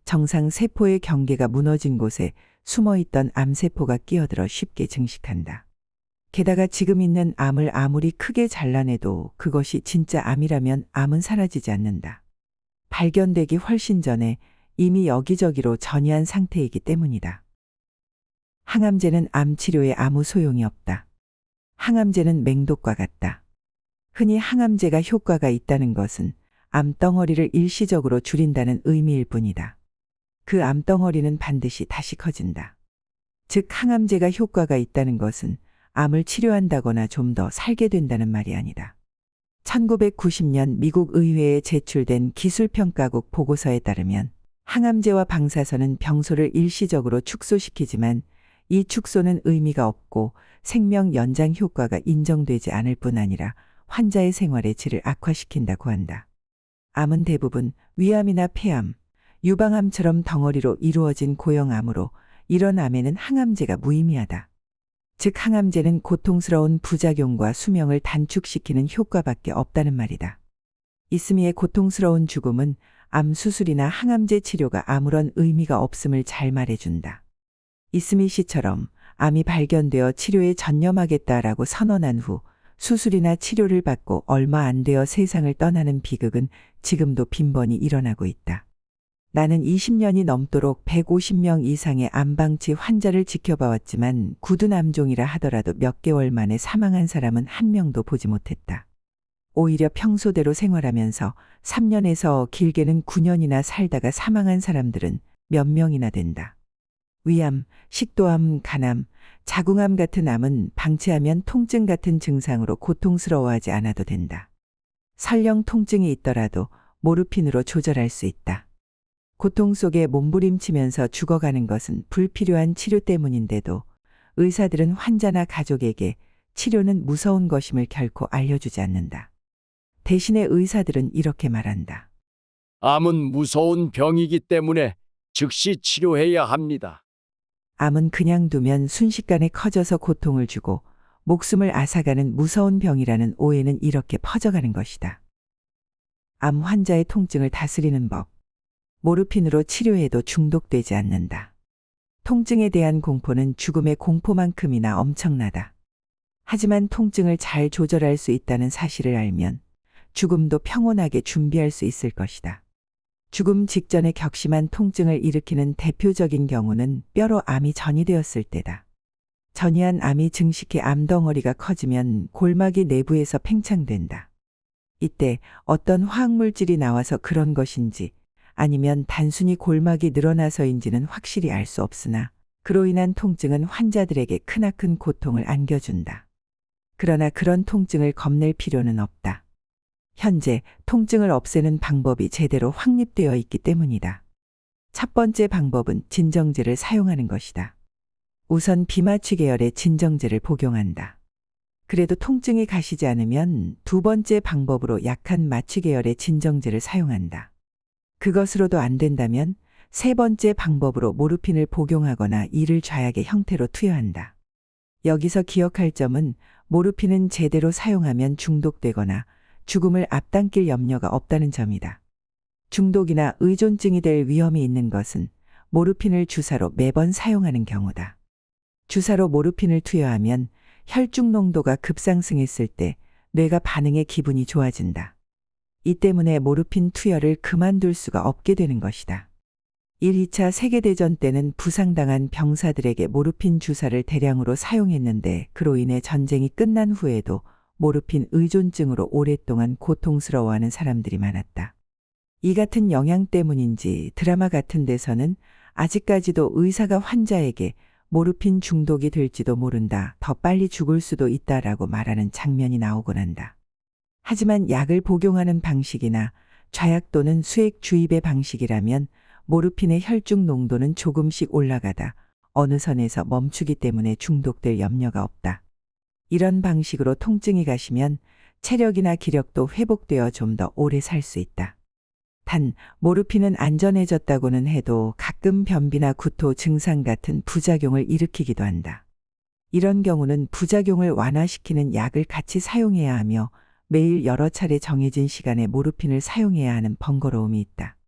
정상 세포의 경계가 무너진 곳에 숨어있던 암세포가 끼어들어 쉽게 증식한다. 게다가 지금 있는 암을 아무리 크게 잘라내도 그것이 진짜 암이라면 암은 사라지지 않는다. 발견되기 훨씬 전에 이미 여기저기로 전이한 상태이기 때문이다. 항암제는 암 치료에 아무 소용이 없다. 항암제는 맹독과 같다. 흔히 항암제가 효과가 있다는 것은 암덩어리를 일시적으로 줄인다는 의미일 뿐이다. 그 암덩어리는 반드시 다시 커진다. 즉 항암제가 효과가 있다는 것은 암을 치료한다거나 좀 더 살게 된다는 말이 아니다. 1990년 미국 의회에 제출된 기술평가국 보고서에 따르면 항암제와 방사선은 병소를 일시적으로 축소시키지만 이 축소는 의미가 없고 생명 연장 효과가 인정되지 않을 뿐 아니라 환자의 생활의 질을 악화시킨다고 한다. 암은 대부분 위암이나 폐암, 유방암처럼 덩어리로 이루어진 고형암으로 이런 암에는 항암제가 무의미하다. 즉 항암제는 고통스러운 부작용과 수명을 단축시키는 효과밖에 없다는 말이다. 이스미의 고통스러운 죽음은 암 수술이나 항암제 치료가 아무런 의미가 없음을 잘 말해준다. 이스미 씨처럼 암이 발견되어 치료에 전념하겠다라고 선언한 후 수술이나 치료를 받고 얼마 안 되어 세상을 떠나는 비극은 지금도 빈번히 일어나고 있다. 나는 20년이 넘도록 150명 이상의 암방치 환자를 지켜봐왔지만 굳은 암종이라 하더라도 몇 개월 만에 사망한 사람은 한 명도 보지 못했다. 오히려 평소대로 생활하면서 3년에서 길게는 9년이나 살다가 사망한 사람들은 몇 명이나 된다. 위암, 식도암, 간암, 자궁암 같은 암은 방치하면 통증 같은 증상으로 고통스러워하지 않아도 된다. 설령 통증이 있더라도 모르핀으로 조절할 수 있다. 고통 속에 몸부림치면서 죽어가는 것은 불필요한 치료 때문인데도 의사들은 환자나 가족에게 치료는 무서운 것임을 결코 알려주지 않는다. 대신에 의사들은 이렇게 말한다. 암은 무서운 병이기 때문에 즉시 치료해야 합니다. 암은 그냥 두면 순식간에 커져서 고통을 주고 목숨을 앗아가는 무서운 병이라는 오해는 이렇게 퍼져가는 것이다. 암 환자의 통증을 다스리는 법. 모르핀으로 치료해도 중독되지 않는다. 통증에 대한 공포는 죽음의 공포만큼이나 엄청나다. 하지만 통증을 잘 조절할 수 있다는 사실을 알면 죽음도 평온하게 준비할 수 있을 것이다. 죽음 직전에 격심한 통증을 일으키는 대표적인 경우는 뼈로 암이 전이되었을 때다. 전이한 암이 증식해 암덩어리가 커지면 골막이 내부에서 팽창된다. 이때 어떤 화학물질이 나와서 그런 것인지 아니면 단순히 골막이 늘어나서인지는 확실히 알 수 없으나 그로 인한 통증은 환자들에게 크나큰 고통을 안겨준다. 그러나 그런 통증을 겁낼 필요는 없다. 현재 통증을 없애는 방법이 제대로 확립되어 있기 때문이다. 첫 번째 방법은 진정제를 사용하는 것이다. 우선 비마취 계열의 진정제를 복용한다. 그래도 통증이 가시지 않으면 두 번째 방법으로 약한 마취 계열의 진정제를 사용한다. 그것으로도 안 된다면 세 번째 방법으로 모르핀을 복용하거나 이를 좌약의 형태로 투여한다. 여기서 기억할 점은 모르핀은 제대로 사용하면 중독되거나 죽음을 앞당길 염려가 없다는 점이다. 중독이나 의존증이 될 위험이 있는 것은 모르핀을 주사로 매번 사용하는 경우다. 주사로 모르핀을 투여하면 혈중 농도가 급상승했을 때 뇌가 반응해 기분이 좋아진다. 이 때문에 모르핀 투여를 그만둘 수가 없게 되는 것이다. 1~2차 세계대전 때는 부상당한 병사들에게 모르핀 주사를 대량으로 사용했는데 그로 인해 전쟁이 끝난 후에도 모르핀 의존증으로 오랫동안 고통스러워하는 사람들이 많았다. 이 같은 영향 때문인지 드라마 같은 데서는 아직까지도 의사가 환자에게 모르핀 중독이 될지도 모른다, 더 빨리 죽을 수도 있다라고 말하는 장면이 나오곤 한다. 하지만 약을 복용하는 방식이나 좌약 또는 수액 주입의 방식이라면 모르핀의 혈중 농도는 조금씩 올라가다 어느 선에서 멈추기 때문에 중독될 염려가 없다. 이런 방식으로 통증이 가시면 체력이나 기력도 회복되어 좀 더 오래 살 수 있다. 단, 모르핀은 안전해졌다고는 해도 가끔 변비나 구토 증상 같은 부작용을 일으키기도 한다. 이런 경우는 부작용을 완화시키는 약을 같이 사용해야 하며 매일 여러 차례 정해진 시간에 모르핀을 사용해야 하는 번거로움이 있다.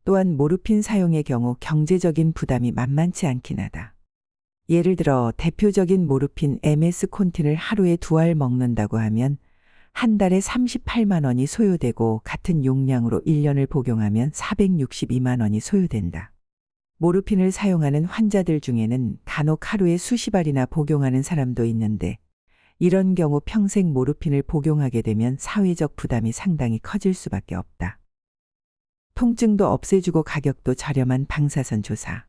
또한 모르핀 사용의 경우 경제적인 부담이 만만치 않긴 하다. 예를 들어 대표적인 모르핀 MS 콘틴을 하루에 2알 먹는다고 하면 한 달에 38만 원이 소요되고 같은 용량으로 1년을 복용하면 462만 원이 소요된다. 모르핀을 사용하는 환자들 중에는 간혹 하루에 수십 알이나 복용하는 사람도 있는데 이런 경우 평생 모르핀을 복용하게 되면 사회적 부담이 상당히 커질 수밖에 없다. 통증도 없애주고 가격도 저렴한 방사선 조사.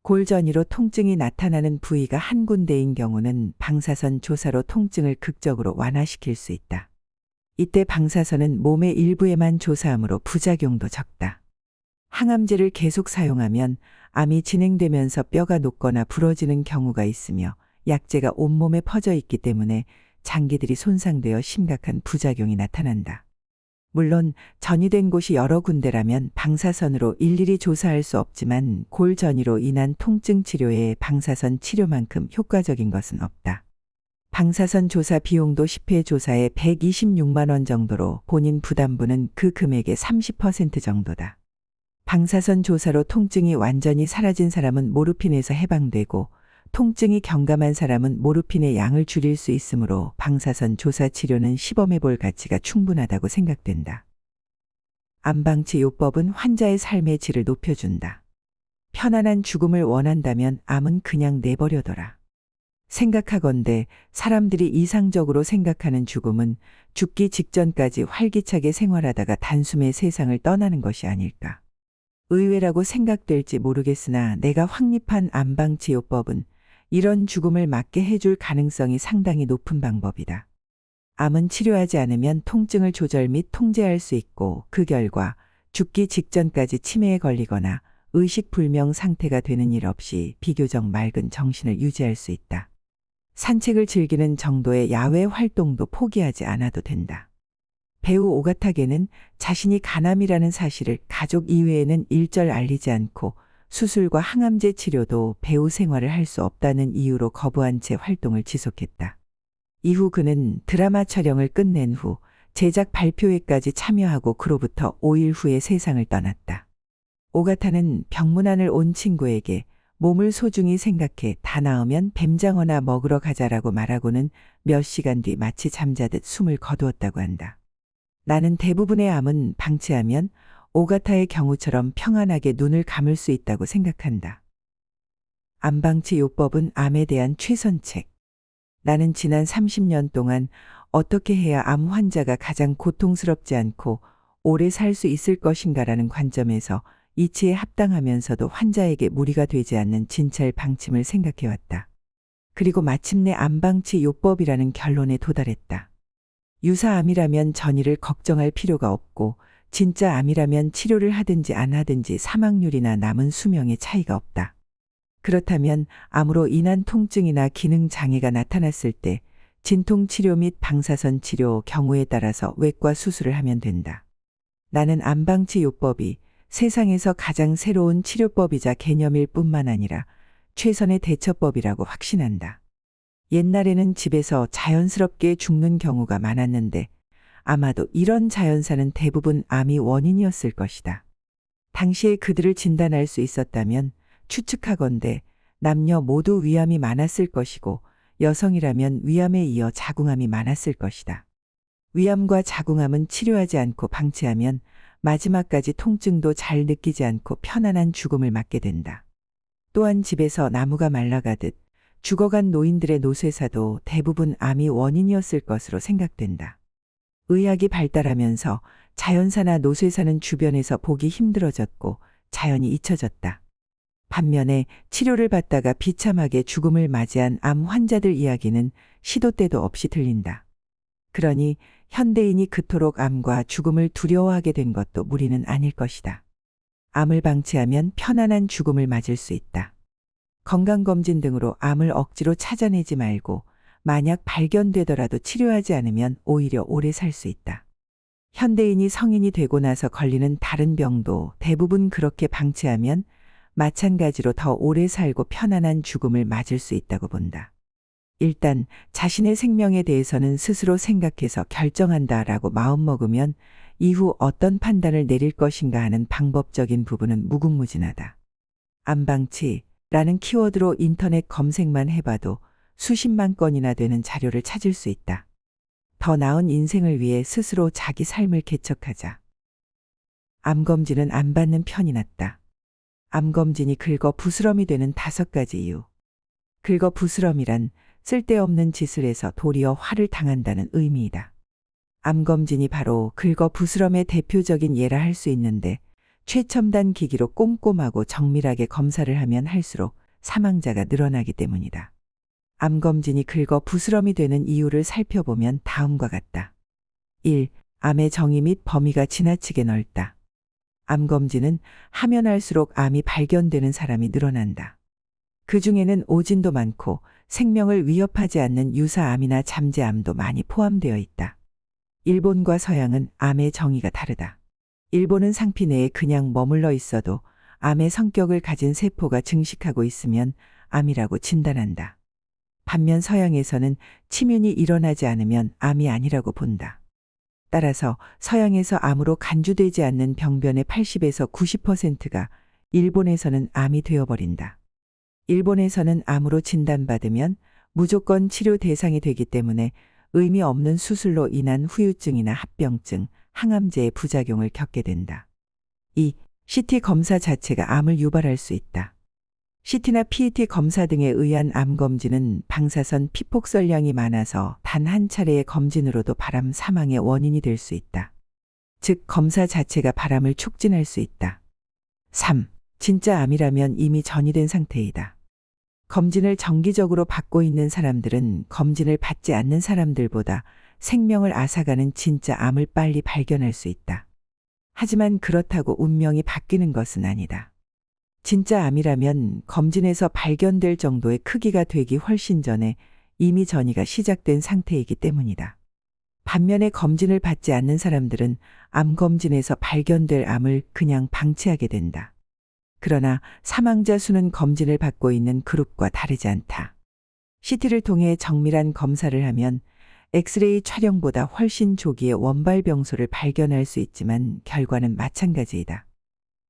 골 전이로 통증이 나타나는 부위가 한 군데인 경우는 방사선 조사로 통증을 극적으로 완화시킬 수 있다. 이때 방사선은 몸의 일부에만 조사하므로 부작용도 적다. 항암제를 계속 사용하면 암이 진행되면서 뼈가 녹거나 부러지는 경우가 있으며 약재가 온몸에 퍼져 있기 때문에 장기들이 손상되어 심각한 부작용이 나타난다. 물론 전이된 곳이 여러 군데라면 방사선으로 일일이 조사할 수 없지만 골 전이로 인한 통증 치료에 방사선 치료만큼 효과적인 것은 없다. 방사선 조사 비용도 10회 조사에 126만 원 정도로 본인 부담부는 그 금액의 30% 정도다. 방사선 조사로 통증이 완전히 사라진 사람은 모르핀에서 해방되고 통증이 경감한 사람은 모르핀의 양을 줄일 수 있으므로 방사선 조사 치료는 시범해 볼 가치가 충분하다고 생각된다. 암방치 요법은 환자의 삶의 질을 높여준다. 편안한 죽음을 원한다면 암은 그냥 내버려둬라. 생각하건대 사람들이 이상적으로 생각하는 죽음은 죽기 직전까지 활기차게 생활하다가 단숨에 세상을 떠나는 것이 아닐까. 의외라고 생각될지 모르겠으나 내가 확립한 암방치 요법은 이런 죽음을 막게 해줄 가능성이 상당히 높은 방법이다. 암은 치료하지 않으면 통증을 조절 및 통제할 수 있고 그 결과 죽기 직전까지 치매에 걸리거나 의식불명 상태가 되는 일 없이 비교적 맑은 정신을 유지할 수 있다. 산책을 즐기는 정도의 야외 활동도 포기하지 않아도 된다. 배우 오가타게는 자신이 간암이라는 사실을 가족 이외에는 일절 알리지 않고 수술과 항암제 치료도 배우 생활을 할 수 없다는 이유로 거부한 채 활동을 지속했다. 이후 그는 드라마 촬영을 끝낸 후 제작 발표회까지 참여하고 그로부터 5일 후에 세상을 떠났다. 오가타는 병문안을 온 친구에게 몸을 소중히 생각해 다 나으면 뱀장어나 먹으러 가자라고 말하고는 몇 시간 뒤 마치 잠자듯 숨을 거두었다고 한다. 나는 대부분의 암은 방치하면 오가타의 경우처럼 평안하게 눈을 감을 수 있다고 생각한다. 암방치 요법은 암에 대한 최선책. 나는 지난 30년 동안 어떻게 해야 암 환자가 가장 고통스럽지 않고 오래 살 수 있을 것인가라는 관점에서 이치에 합당하면서도 환자에게 무리가 되지 않는 진찰 방침을 생각해왔다. 그리고 마침내 암방치 요법이라는 결론에 도달했다. 유사암이라면 전이를 걱정할 필요가 없고 진짜 암이라면 치료를 하든지 안 하든지 사망률이나 남은 수명의 차이가 없다. 그렇다면 암으로 인한 통증이나 기능 장애가 나타났을 때 진통치료 및 방사선 치료 경우에 따라서 외과 수술을 하면 된다. 나는 암방치 요법이 세상에서 가장 새로운 치료법이자 개념일 뿐만 아니라 최선의 대처법이라고 확신한다. 옛날에는 집에서 자연스럽게 죽는 경우가 많았는데 아마도 이런 자연사는 대부분 암이 원인이었을 것이다. 당시에 그들을 진단할 수 있었다면 추측하건대 남녀 모두 위암이 많았을 것이고 여성이라면 위암에 이어 자궁암이 많았을 것이다. 위암과 자궁암은 치료하지 않고 방치하면 마지막까지 통증도 잘 느끼지 않고 편안한 죽음을 맞게 된다. 또한 집에서 나무가 말라가듯 죽어간 노인들의 노쇠사도 대부분 암이 원인이었을 것으로 생각된다. 의학이 발달하면서 자연사나 노쇠사는 주변에서 보기 힘들어졌고 자연히 잊혀졌다. 반면에 치료를 받다가 비참하게 죽음을 맞이한 암 환자들 이야기는 시도 때도 없이 들린다. 그러니 현대인이 그토록 암과 죽음을 두려워하게 된 것도 무리는 아닐 것이다. 암을 방치하면 편안한 죽음을 맞을 수 있다. 건강검진 등으로 암을 억지로 찾아내지 말고 만약 발견되더라도 치료하지 않으면 오히려 오래 살 수 있다. 현대인이 성인이 되고 나서 걸리는 다른 병도 대부분 그렇게 방치하면 마찬가지로 더 오래 살고 편안한 죽음을 맞을 수 있다고 본다. 일단 자신의 생명에 대해서는 스스로 생각해서 결정한다라고 마음먹으면 이후 어떤 판단을 내릴 것인가 하는 방법적인 부분은 무궁무진하다. 암방치라는 키워드로 인터넷 검색만 해봐도 수십만 건이나 되는 자료를 찾을 수 있다. 더 나은 인생을 위해 스스로 자기 삶을 개척하자. 암검진은 안 받는 편이 낫다. 암검진이 긁어 부스럼이 되는 5가지 이유. 긁어 부스럼이란 쓸데없는 짓을 해서 도리어 화를 당한다는 의미이다. 암검진이 바로 긁어 부스럼의 대표적인 예라 할 수 있는데 최첨단 기기로 꼼꼼하고 정밀하게 검사를 하면 할수록 사망자가 늘어나기 때문이다. 암검진이 긁어 부스럼이 되는 이유를 살펴보면 다음과 같다. 1. 암의 정의 및 범위가 지나치게 넓다. 암검진은 하면 할수록 암이 발견되는 사람이 늘어난다. 그 중에는 오진도 많고 생명을 위협하지 않는 유사암이나 잠재암도 많이 포함되어 있다. 일본과 서양은 암의 정의가 다르다. 일본은 상피 내에 그냥 머물러 있어도 암의 성격을 가진 세포가 증식하고 있으면 암이라고 진단한다. 반면 서양에서는 침윤이 일어나지 않으면 암이 아니라고 본다. 따라서 서양에서 암으로 간주되지 않는 병변의 80에서 90%가 일본에서는 암이 되어버린다. 일본에서는 암으로 진단받으면 무조건 치료 대상이 되기 때문에 의미 없는 수술로 인한 후유증이나 합병증, 항암제의 부작용을 겪게 된다. 2. CT 검사 자체가 암을 유발할 수 있다. CT나 PET 검사 등에 의한 암 검진은 방사선 피폭설량이 많아서 단 한 차례의 검진으로도 바람 사망의 원인이 될 수 있다. 즉 검사 자체가 바람을 촉진할 수 있다. 3. 진짜 암이라면 이미 전이된 상태이다. 검진을 정기적으로 받고 있는 사람들은 검진을 받지 않는 사람들보다 생명을 앗아가는 진짜 암을 빨리 발견할 수 있다. 하지만 그렇다고 운명이 바뀌는 것은 아니다. 진짜 암이라면 검진에서 발견될 정도의 크기가 되기 훨씬 전에 이미 전이가 시작된 상태이기 때문이다. 반면에 검진을 받지 않는 사람들은 암 검진에서 발견될 암을 그냥 방치하게 된다. 그러나 사망자 수는 검진을 받고 있는 그룹과 다르지 않다. CT를 통해 정밀한 검사를 하면 엑스레이 촬영보다 훨씬 조기에 원발병소를 발견할 수 있지만 결과는 마찬가지이다.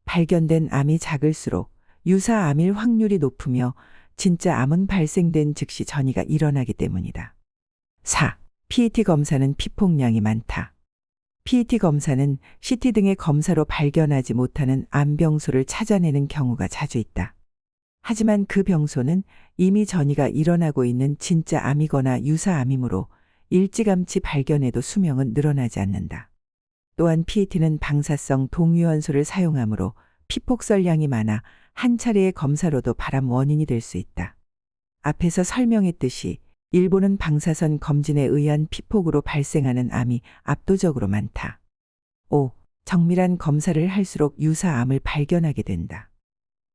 발견된 암이 작을수록 유사암일 확률이 높으며 진짜 암은 발생된 즉시 전이가 일어나기 때문이다. 4. PET 검사는 피폭량이 많다. PET 검사는 CT 등의 검사로 발견하지 못하는 암병소를 찾아내는 경우가 자주 있다. 하지만 그 병소는 이미 전이가 일어나고 있는 진짜 암이거나 유사암이므로 일찌감치 발견해도 수명은 늘어나지 않는다. 또한 PET는 방사성 동위원소를 사용하므로 피폭설량이 많아 한 차례의 검사로도 발암 원인이 될 수 있다. 앞에서 설명했듯이 일본은 방사선 검진에 의한 피폭으로 발생하는 암이 압도적으로 많다. 5. 정밀한 검사를 할수록 유사암을 발견하게 된다.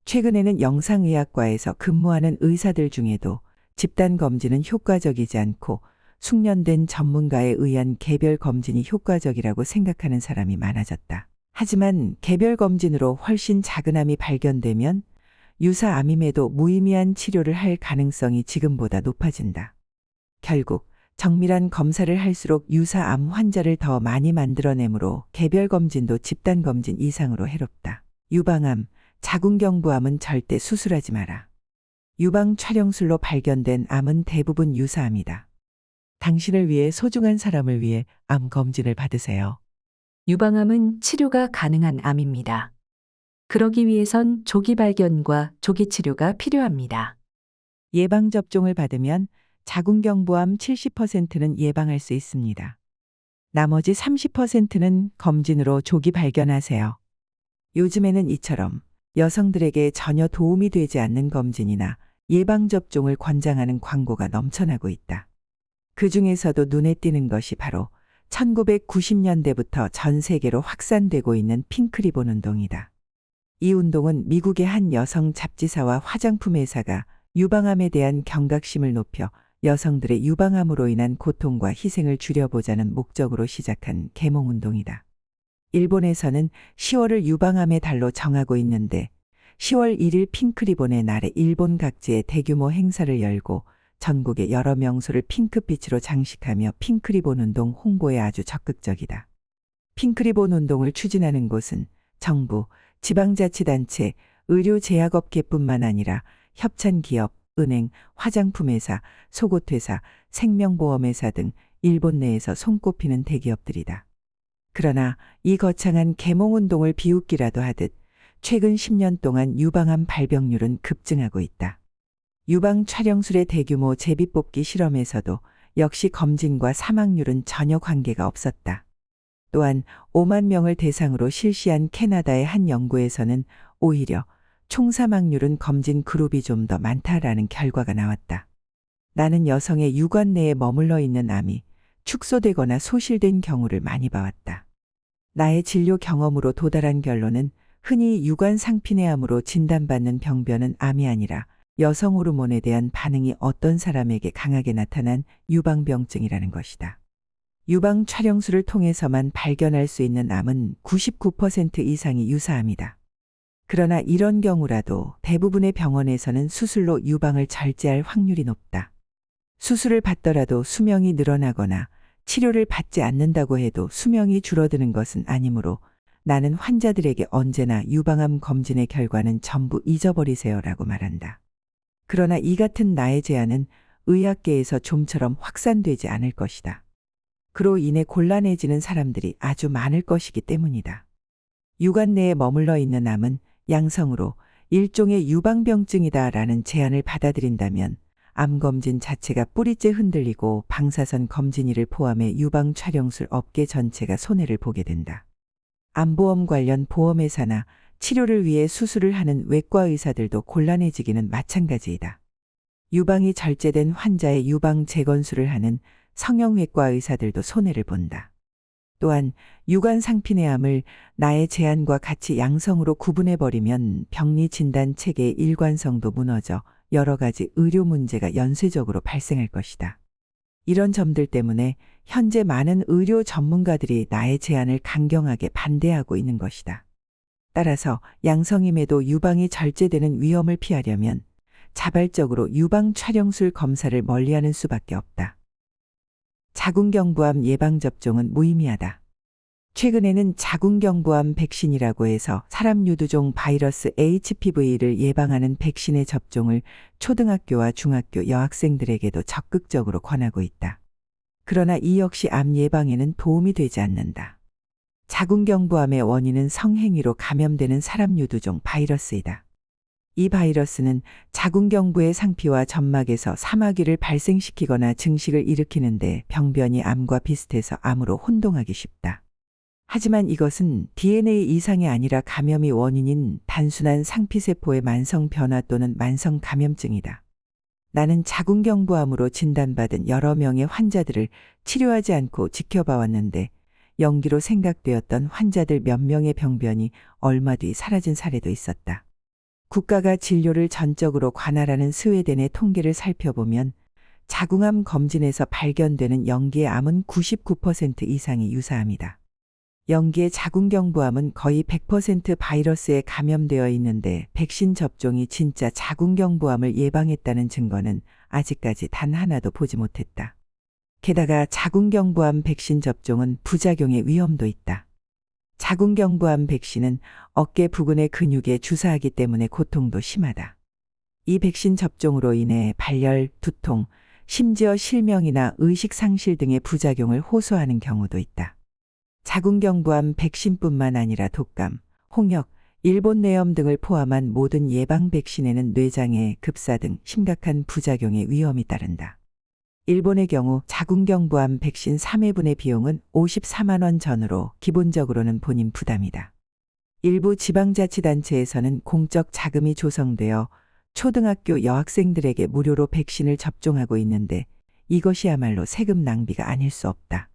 최근에는 영상의학과에서 근무하는 의사들 중에도 집단 검진은 효과적이지 않고 숙련된 전문가에 의한 개별 검진이 효과적이라고 생각하는 사람이 많아졌다. 하지만 개별 검진으로 훨씬 작은 암이 발견되면 유사암임에도 무의미한 치료를 할 가능성이 지금보다 높아진다. 결국 정밀한 검사를 할수록 유사암 환자를 더 많이 만들어내므로 개별 검진도 집단 검진 이상으로 해롭다. 유방암, 자궁경부암은 절대 수술하지 마라. 유방 촬영술로 발견된 암은 대부분 유사암이다. 당신을 위해 소중한 사람을 위해 암 검진을 받으세요. 유방암은 치료가 가능한 암입니다. 그러기 위해선 조기 발견과 조기 치료가 필요합니다. 예방접종을 받으면 자궁경부암 70%는 예방할 수 있습니다. 나머지 30%는 검진으로 조기 발견하세요. 요즘에는 이처럼 여성들에게 전혀 도움이 되지 않는 검진이나 예방접종을 권장하는 광고가 넘쳐나고 있다. 그 중에서도 눈에 띄는 것이 바로 1990년대부터 전 세계로 확산되고 있는 핑크리본 운동이다. 이 운동은 미국의 한 여성 잡지사와 화장품 회사가 유방암에 대한 경각심을 높여 여성들의 유방암으로 인한 고통과 희생을 줄여보자는 목적으로 시작한 계몽운동이다. 일본에서는 10월을 유방암의 달로 정하고 있는데 10월 1일 핑크리본의 날에 일본 각지에 대규모 행사를 열고 전국의 여러 명소를 핑크빛으로 장식하며 핑크리본 운동 홍보에 아주 적극적이다. 핑크리본 운동을 추진하는 곳은 정부, 지방자치단체, 의료제약업계뿐만 아니라 협찬기업, 은행, 화장품회사, 속옷회사, 생명보험회사 등 일본 내에서 손꼽히는 대기업들이다. 그러나 이 거창한 계몽운동을 비웃기라도 하듯 최근 10년 동안 유방암 발병률은 급증하고 있다. 유방 촬영술의 대규모 제비뽑기 실험에서도 역시 검진과 사망률은 전혀 관계가 없었다. 또한 5만 명을 대상으로 실시한 캐나다의 한 연구에서는 오히려 총사망률은 검진 그룹이 좀 더 많다라는 결과가 나왔다. 나는 여성의 유관 내에 머물러 있는 암이 축소되거나 소실된 경우를 많이 봐왔다. 나의 진료 경험으로 도달한 결론은 흔히 유관 상피내암으로 진단받는 병변은 암이 아니라 여성 호르몬에 대한 반응이 어떤 사람에게 강하게 나타난 유방병증이라는 것이다. 유방 촬영술을 통해서만 발견할 수 있는 암은 99% 이상이 유사암이다. 그러나 이런 경우라도 대부분의 병원에서는 수술로 유방을 절제할 확률이 높다. 수술을 받더라도 수명이 늘어나거나 치료를 받지 않는다고 해도 수명이 줄어드는 것은 아니므로 나는 환자들에게 언제나 유방암 검진의 결과는 전부 잊어버리세요라고 말한다. 그러나 이 같은 나의 제안은 의학계에서 좀처럼 확산되지 않을 것이다. 그로 인해 곤란해지는 사람들이 아주 많을 것이기 때문이다. 유관 내에 머물러 있는 암은 양성으로 일종의 유방병증이다라는 제안을 받아들인다면 암검진 자체가 뿌리째 흔들리고 방사선 검진일을 포함해 유방 촬영술 업계 전체가 손해를 보게 된다. 암보험 관련 보험회사나 치료를 위해 수술을 하는 외과 의사들도 곤란해지기는 마찬가지이다. 유방이 절제된 환자의 유방 재건술을 하는 성형외과 의사들도 손해를 본다. 또한 유관 상피내암을 나의 제안과 같이 양성으로 구분해버리면 병리 진단 체계의 일관성도 무너져 여러 가지 의료 문제가 연쇄적으로 발생할 것이다. 이런 점들 때문에 현재 많은 의료 전문가들이 나의 제안을 강경하게 반대하고 있는 것이다. 따라서 양성임에도 유방이 절제되는 위험을 피하려면 자발적으로 유방 촬영술 검사를 멀리하는 수밖에 없다. 자궁경부암 예방접종은 무의미하다. 최근에는 자궁경부암 백신이라고 해서 사람 유두종 바이러스 HPV를 예방하는 백신의 접종을 초등학교와 중학교 여학생들에게도 적극적으로 권하고 있다. 그러나 이 역시 암 예방에는 도움이 되지 않는다. 자궁경부암의 원인은 성행위로 감염되는 사람 유두종 바이러스이다. 이 바이러스는 자궁경부의 상피와 점막에서 사마귀를 발생시키거나 증식을 일으키는데 병변이 암과 비슷해서 암으로 혼동하기 쉽다. 하지만 이것은 DNA 이상이 아니라 감염이 원인인 단순한 상피세포의 만성 변화 또는 만성 감염증이다. 나는 자궁경부암으로 진단받은 여러 명의 환자들을 치료하지 않고 지켜봐왔는데 연기로 생각되었던 환자들 몇 명의 병변이 얼마 뒤 사라진 사례도 있었다. 국가가 진료를 전적으로 관할하는 스웨덴의 통계를 살펴보면 자궁암 검진에서 발견되는 영기의 암은 99% 이상이 유사암이다. 영기의 자궁경부암은 거의 100% 바이러스에 감염되어 있는데 백신 접종이 진짜 자궁경부암을 예방했다는 증거는 아직까지 단 하나도 보지 못했다. 게다가 자궁경부암 백신 접종은 부작용의 위험도 있다. 자궁경부암 백신은 어깨 부근의 근육에 주사하기 때문에 고통도 심하다. 이 백신 접종으로 인해 발열, 두통, 심지어 실명이나 의식 상실 등의 부작용을 호소하는 경우도 있다. 자궁경부암 백신뿐만 아니라 독감, 홍역, 일본뇌염 등을 포함한 모든 예방 백신에는 뇌장애, 급사 등 심각한 부작용의 위험이 따른다. 일본의 경우 자궁경부암 백신 3회분의 비용은 54만 원 전후로 기본적으로는 본인 부담이다. 일부 지방자치단체에서는 공적 자금이 조성되어 초등학교 여학생들에게 무료로 백신을 접종하고 있는데 이것이야말로 세금 낭비가 아닐 수 없다.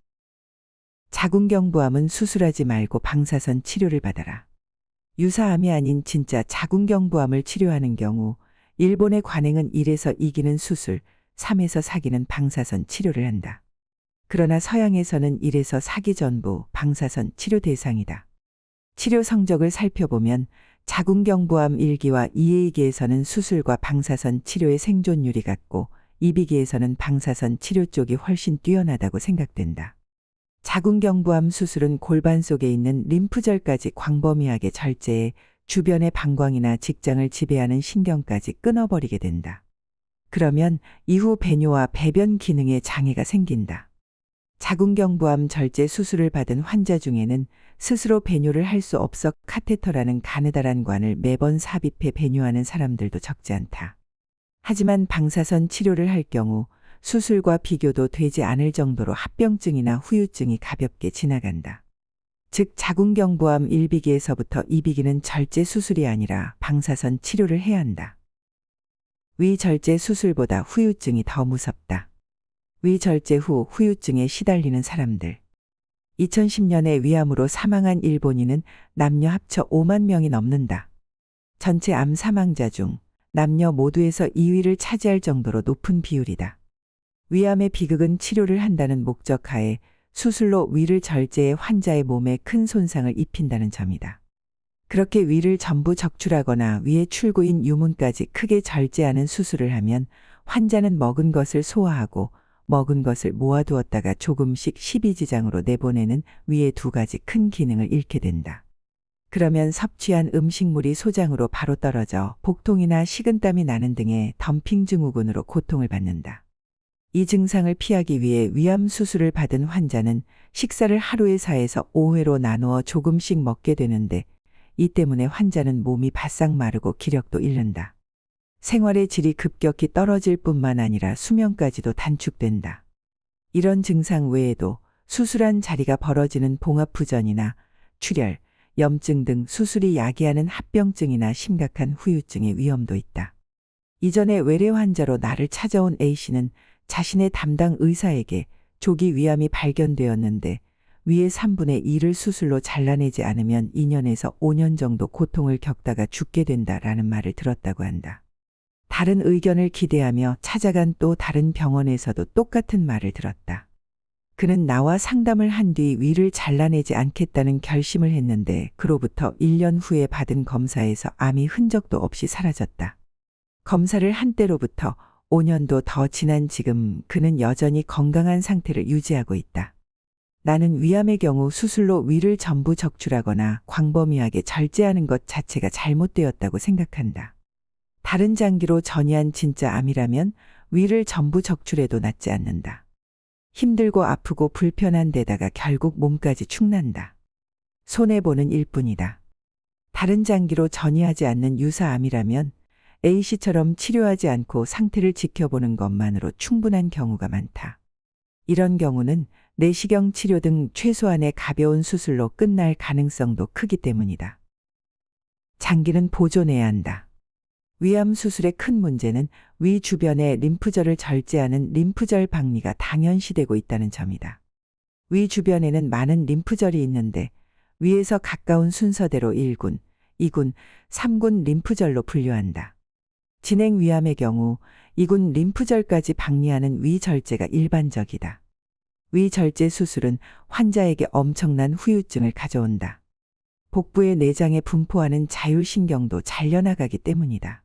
자궁경부암은 수술하지 말고 방사선 치료를 받아라. 유사암이 아닌 진짜 자궁경부암을 치료하는 경우 일본의 관행은 1에서 2기는 수술, 3에서 4기는 방사선 치료를 한다. 그러나 서양에서는 1에서 4기 전부 방사선 치료 대상이다. 치료 성적을 살펴보면 자궁경부암 1기와 2A기에서는 수술과 방사선 치료의 생존율이 같고 2B기에서는 방사선 치료 쪽이 훨씬 뛰어나다고 생각된다. 자궁경부암 수술은 골반 속에 있는 림프절까지 광범위하게 절제해 주변의 방광이나 직장을 지배하는 신경까지 끊어버리게 된다. 그러면 이후 배뇨와 배변 기능에 장애가 생긴다. 자궁경부암 절제 수술을 받은 환자 중에는 스스로 배뇨를 할 수 없어 카테터라는 가느다란 관을 매번 삽입해 배뇨하는 사람들도 적지 않다. 하지만 방사선 치료를 할 경우 수술과 비교도 되지 않을 정도로 합병증이나 후유증이 가볍게 지나간다. 즉 자궁경부암 1비기에서부터 2비기는 절제 수술이 아니라 방사선 치료를 해야 한다. 위절제 수술보다 후유증이 더 무섭다. 위절제 후 후유증에 시달리는 사람들. 2010년에 위암으로 사망한 일본인은 남녀 합쳐 5만 명이 넘는다. 전체 암 사망자 중 남녀 모두에서 2위를 차지할 정도로 높은 비율이다. 위암의 비극은 치료를 한다는 목적 하에 수술로 위를 절제해 환자의 몸에 큰 손상을 입힌다는 점이다. 그렇게 위를 전부 적출하거나 위의 출구인 유문까지 크게 절제하는 수술을 하면 환자는 먹은 것을 소화하고 먹은 것을 모아두었다가 조금씩 십이지장으로 내보내는 위의 두 가지 큰 기능을 잃게 된다. 그러면 섭취한 음식물이 소장으로 바로 떨어져 복통이나 식은땀이 나는 등의 덤핑 증후군으로 고통을 받는다. 이 증상을 피하기 위해 위암 수술을 받은 환자는 식사를 하루에 4에서 5회로 나누어 조금씩 먹게 되는데 이 때문에 환자는 몸이 바싹 마르고 기력도 잃는다. 생활의 질이 급격히 떨어질 뿐만 아니라 수명까지도 단축된다. 이런 증상 외에도 수술한 자리가 벌어지는 봉합부전이나 출혈, 염증 등 수술이 야기하는 합병증이나 심각한 후유증의 위험도 있다. 이전에 외래 환자로 나를 찾아온 A씨는 자신의 담당 의사에게 조기 위암이 발견되었는데 위의 3분의 2를 수술로 잘라내지 않으면 2년에서 5년 정도 고통을 겪다가 죽게 된다라는 말을 들었다고 한다. 다른 의견을 기대하며 찾아간 또 다른 병원에서도 똑같은 말을 들었다. 그는 나와 상담을 한 뒤 위를 잘라내지 않겠다는 결심을 했는데 그로부터 1년 후에 받은 검사에서 암이 흔적도 없이 사라졌다. 검사를 한 때로부터 5년도 더 지난 지금 그는 여전히 건강한 상태를 유지하고 있다. 나는 위암의 경우 수술로 위를 전부 적출하거나 광범위하게 절제하는 것 자체가 잘못되었다고 생각한다. 다른 장기로 전이한 진짜 암이라면 위를 전부 적출해도 낫지 않는다. 힘들고 아프고 불편한 데다가 결국 몸까지 축난다. 손해보는 일뿐이다. 다른 장기로 전이하지 않는 유사암이라면 A씨처럼 치료하지 않고 상태를 지켜보는 것만으로 충분한 경우가 많다. 이런 경우는 내시경 치료 등 최소한의 가벼운 수술로 끝날 가능성도 크기 때문이다. 장기는 보존해야 한다. 위암 수술의 큰 문제는 위 주변에 림프절을 절제하는 림프절 박리가 당연시되고 있다는 점이다. 위 주변에는 많은 림프절이 있는데 위에서 가까운 순서대로 1군, 2군, 3군 림프절로 분류한다. 진행 위암의 경우 2군 림프절까지 박리하는 위절제가 일반적이다. 위절제 수술은 환자에게 엄청난 후유증을 가져온다. 복부의 내장에 분포하는 자율신경도 잘려나가기 때문이다.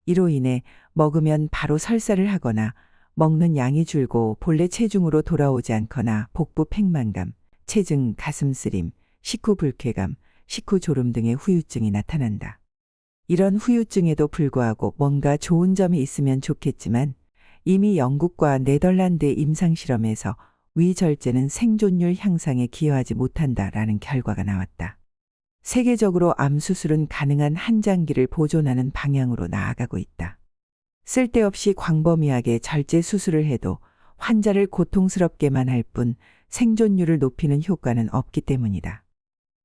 이로 인해 먹으면 바로 설사를 하거나 먹는 양이 줄고 본래 체중으로 돌아오지 않거나 복부 팽만감, 체증, 가슴쓰림, 식후 불쾌감, 식후 졸음 등의 후유증이 나타난다. 이런 후유증에도 불구하고 뭔가 좋은 점이 있으면 좋겠지만 이미 영국과 네덜란드의 임상실험에서 위절제는 생존율 향상에 기여하지 못한다라는 결과가 나왔다. 세계적으로 암 수술은 가능한 한 장기를 보존하는 방향으로 나아가고 있다. 쓸데없이 광범위하게 절제 수술을 해도 환자를 고통스럽게만 할 뿐 생존율을 높이는 효과는 없기 때문이다.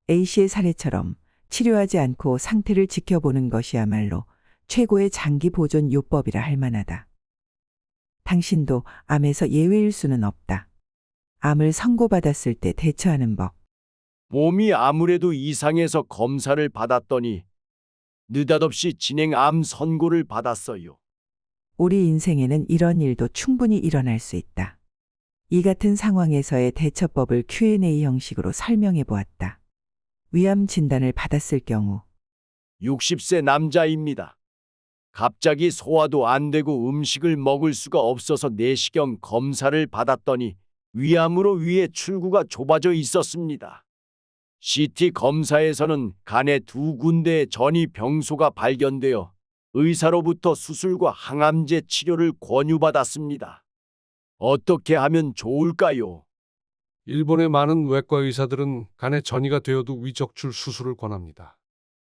A씨의 사례처럼 치료하지 않고 상태를 지켜보는 것이야말로 최고의 장기 보존 요법이라 할 만하다. 당신도 암에서 예외일 수는 없다. 암을 선고받았을 때 대처하는 법. 몸이 아무래도 이상해서 검사를 받았더니 느닷없이 진행암 선고를 받았어요. 우리 인생에는 이런 일도 충분히 일어날 수 있다. 이 같은 상황에서의 대처법을 Q&A 형식으로 설명해 보았다. 위암 진단을 받았을 경우 60세 남자입니다. 갑자기 소화도 안 되고 음식을 먹을 수가 없어서 내시경 검사를 받았더니 위암으로 위에 출구가 좁아져 있었습니다. CT 검사에서는 간의 2군데에 전이 병소가 발견되어 의사로부터 수술과 항암제 치료를 권유받았습니다. 어떻게 하면 좋을까요? 일본의 많은 외과 의사들은 간에 전이가 되어도 위적출 수술을 권합니다.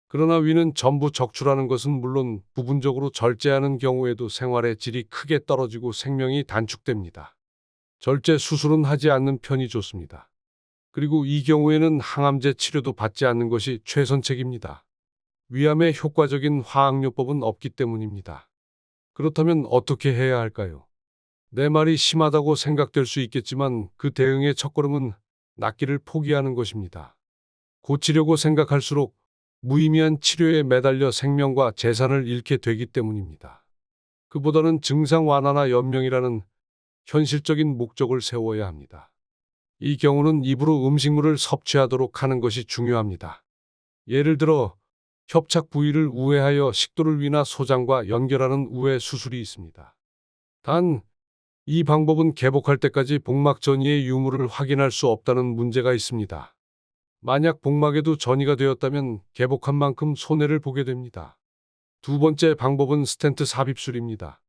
그러나 위는 전부 적출하는 것은 물론 부분적으로 절제하는 경우에도 생활의 질이 크게 떨어지고 생명이 단축됩니다. 절제 수술은 하지 않는 편이 좋습니다. 그리고 이 경우에는 항암제 치료도 받지 않는 것이 최선책입니다. 위암에 효과적인 화학요법은 없기 때문입니다. 그렇다면 어떻게 해야 할까요? 내 말이 심하다고 생각될 수 있겠지만 그 대응의 첫걸음은 낫기를 포기하는 것입니다. 고치려고 생각할수록 무의미한 치료에 매달려 생명과 재산을 잃게 되기 때문입니다. 그보다는 증상 완화나 연명이라는 현실적인 목적을 세워야 합니다. 이 경우는 입으로 음식물을 섭취하도록 하는 것이 중요합니다. 예를 들어 협착 부위를 우회하여 식도를 위나 소장과 연결하는 우회 수술이 있습니다. 단, 이 방법은 개복할 때까지 복막 전이의 유무를 확인할 수 없다는 문제가 있습니다. 만약 복막에도 전이가 되었다면 개복한 만큼 손해를 보게 됩니다. 두 번째 방법은 스텐트 삽입술입니다.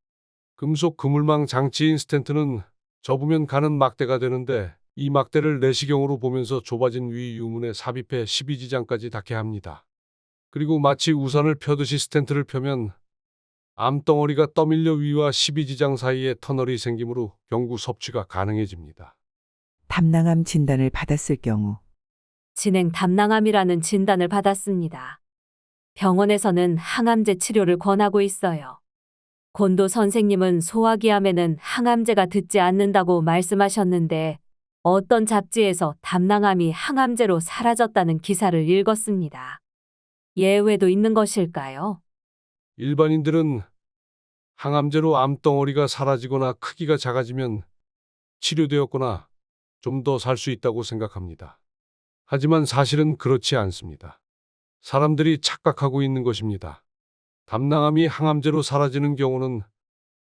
금속 그물망 장치인 스텐트는 접으면 가는 막대가 되는데 이 막대를 내시경으로 보면서 좁아진 위 유문에 삽입해 12지장까지 닿게 합니다. 그리고 마치 우산을 펴듯이 스텐트를 펴면 암덩어리가 떠밀려 위와 12지장 사이에 터널이 생기므로 경구 섭취가 가능해집니다. 담낭암 진단을 받았을 경우 진행 담낭암이라는 진단을 받았습니다. 병원에서는 항암제 치료를 권하고 있어요. 곤도 선생님은 소화기암에는 항암제가 듣지 않는다고 말씀하셨는데 어떤 잡지에서 담낭암이 항암제로 사라졌다는 기사를 읽었습니다. 예외도 있는 것일까요? 일반인들은 항암제로 암덩어리가 사라지거나 크기가 작아지면 치료되었거나 좀 더 살 수 있다고 생각합니다. 하지만 사실은 그렇지 않습니다. 사람들이 착각하고 있는 것입니다. 담낭암이 항암제로 사라지는 경우는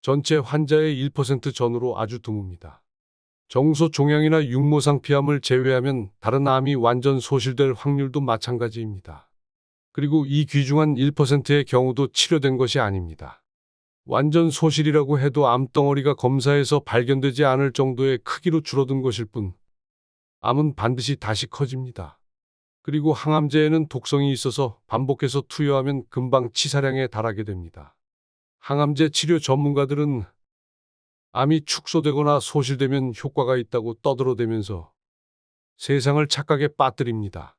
전체 환자의 1% 전후로 아주 드뭅니다. 정소종양이나 육모상피암을 제외하면 다른 암이 완전 소실될 확률도 마찬가지입니다. 그리고 이 귀중한 1%의 경우도 치료된 것이 아닙니다. 완전 소실이라고 해도 암덩어리가 검사에서 발견되지 않을 정도의 크기로 줄어든 것일 뿐, 암은 반드시 다시 커집니다. 그리고 항암제에는 독성이 있어서 반복해서 투여하면 금방 치사량에 달하게 됩니다. 항암제 치료 전문가들은 암이 축소되거나 소실되면 효과가 있다고 떠들어대면서 세상을 착각에 빠뜨립니다.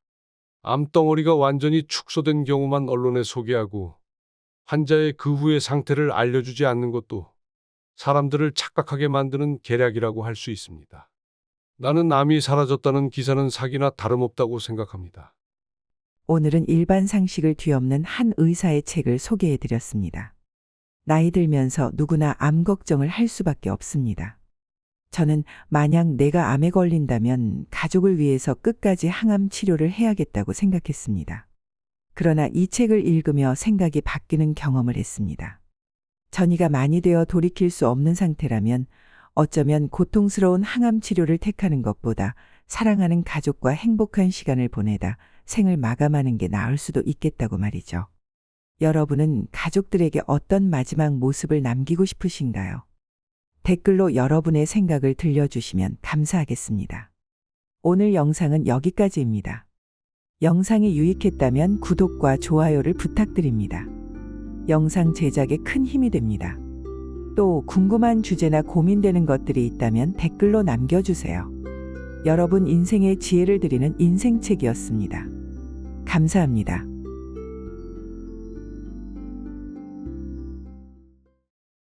암덩어리가 완전히 축소된 경우만 언론에 소개하고 환자의 그 후의 상태를 알려주지 않는 것도 사람들을 착각하게 만드는 계략이라고 할 수 있습니다. 나는 암이 사라졌다는 기사는 사기나 다름없다고 생각합니다. 오늘은 일반 상식을 뒤엎는 한 의사의 책을 소개해 드렸습니다. 나이 들면서 누구나 암 걱정을 할 수밖에 없습니다. 저는 만약 내가 암에 걸린다면 가족을 위해서 끝까지 항암 치료를 해야겠다고 생각했습니다. 그러나 이 책을 읽으며 생각이 바뀌는 경험을 했습니다. 전이가 많이 되어 돌이킬 수 없는 상태라면 어쩌면 고통스러운 항암 치료를 택하는 것보다 사랑하는 가족과 행복한 시간을 보내다 생을 마감하는 게 나을 수도 있겠다고 말이죠. 여러분은 가족들에게 어떤 마지막 모습을 남기고 싶으신가요? 댓글로 여러분의 생각을 들려주시면 감사하겠습니다. 오늘 영상은 여기까지입니다. 영상이 유익했다면 구독과 좋아요를 부탁드립니다. 영상 제작에 큰 힘이 됩니다. 또 궁금한 주제나 고민되는 것들이 있다면 댓글로 남겨주세요. 여러분 인생의 지혜를 드리는 인생책이었습니다. 감사합니다.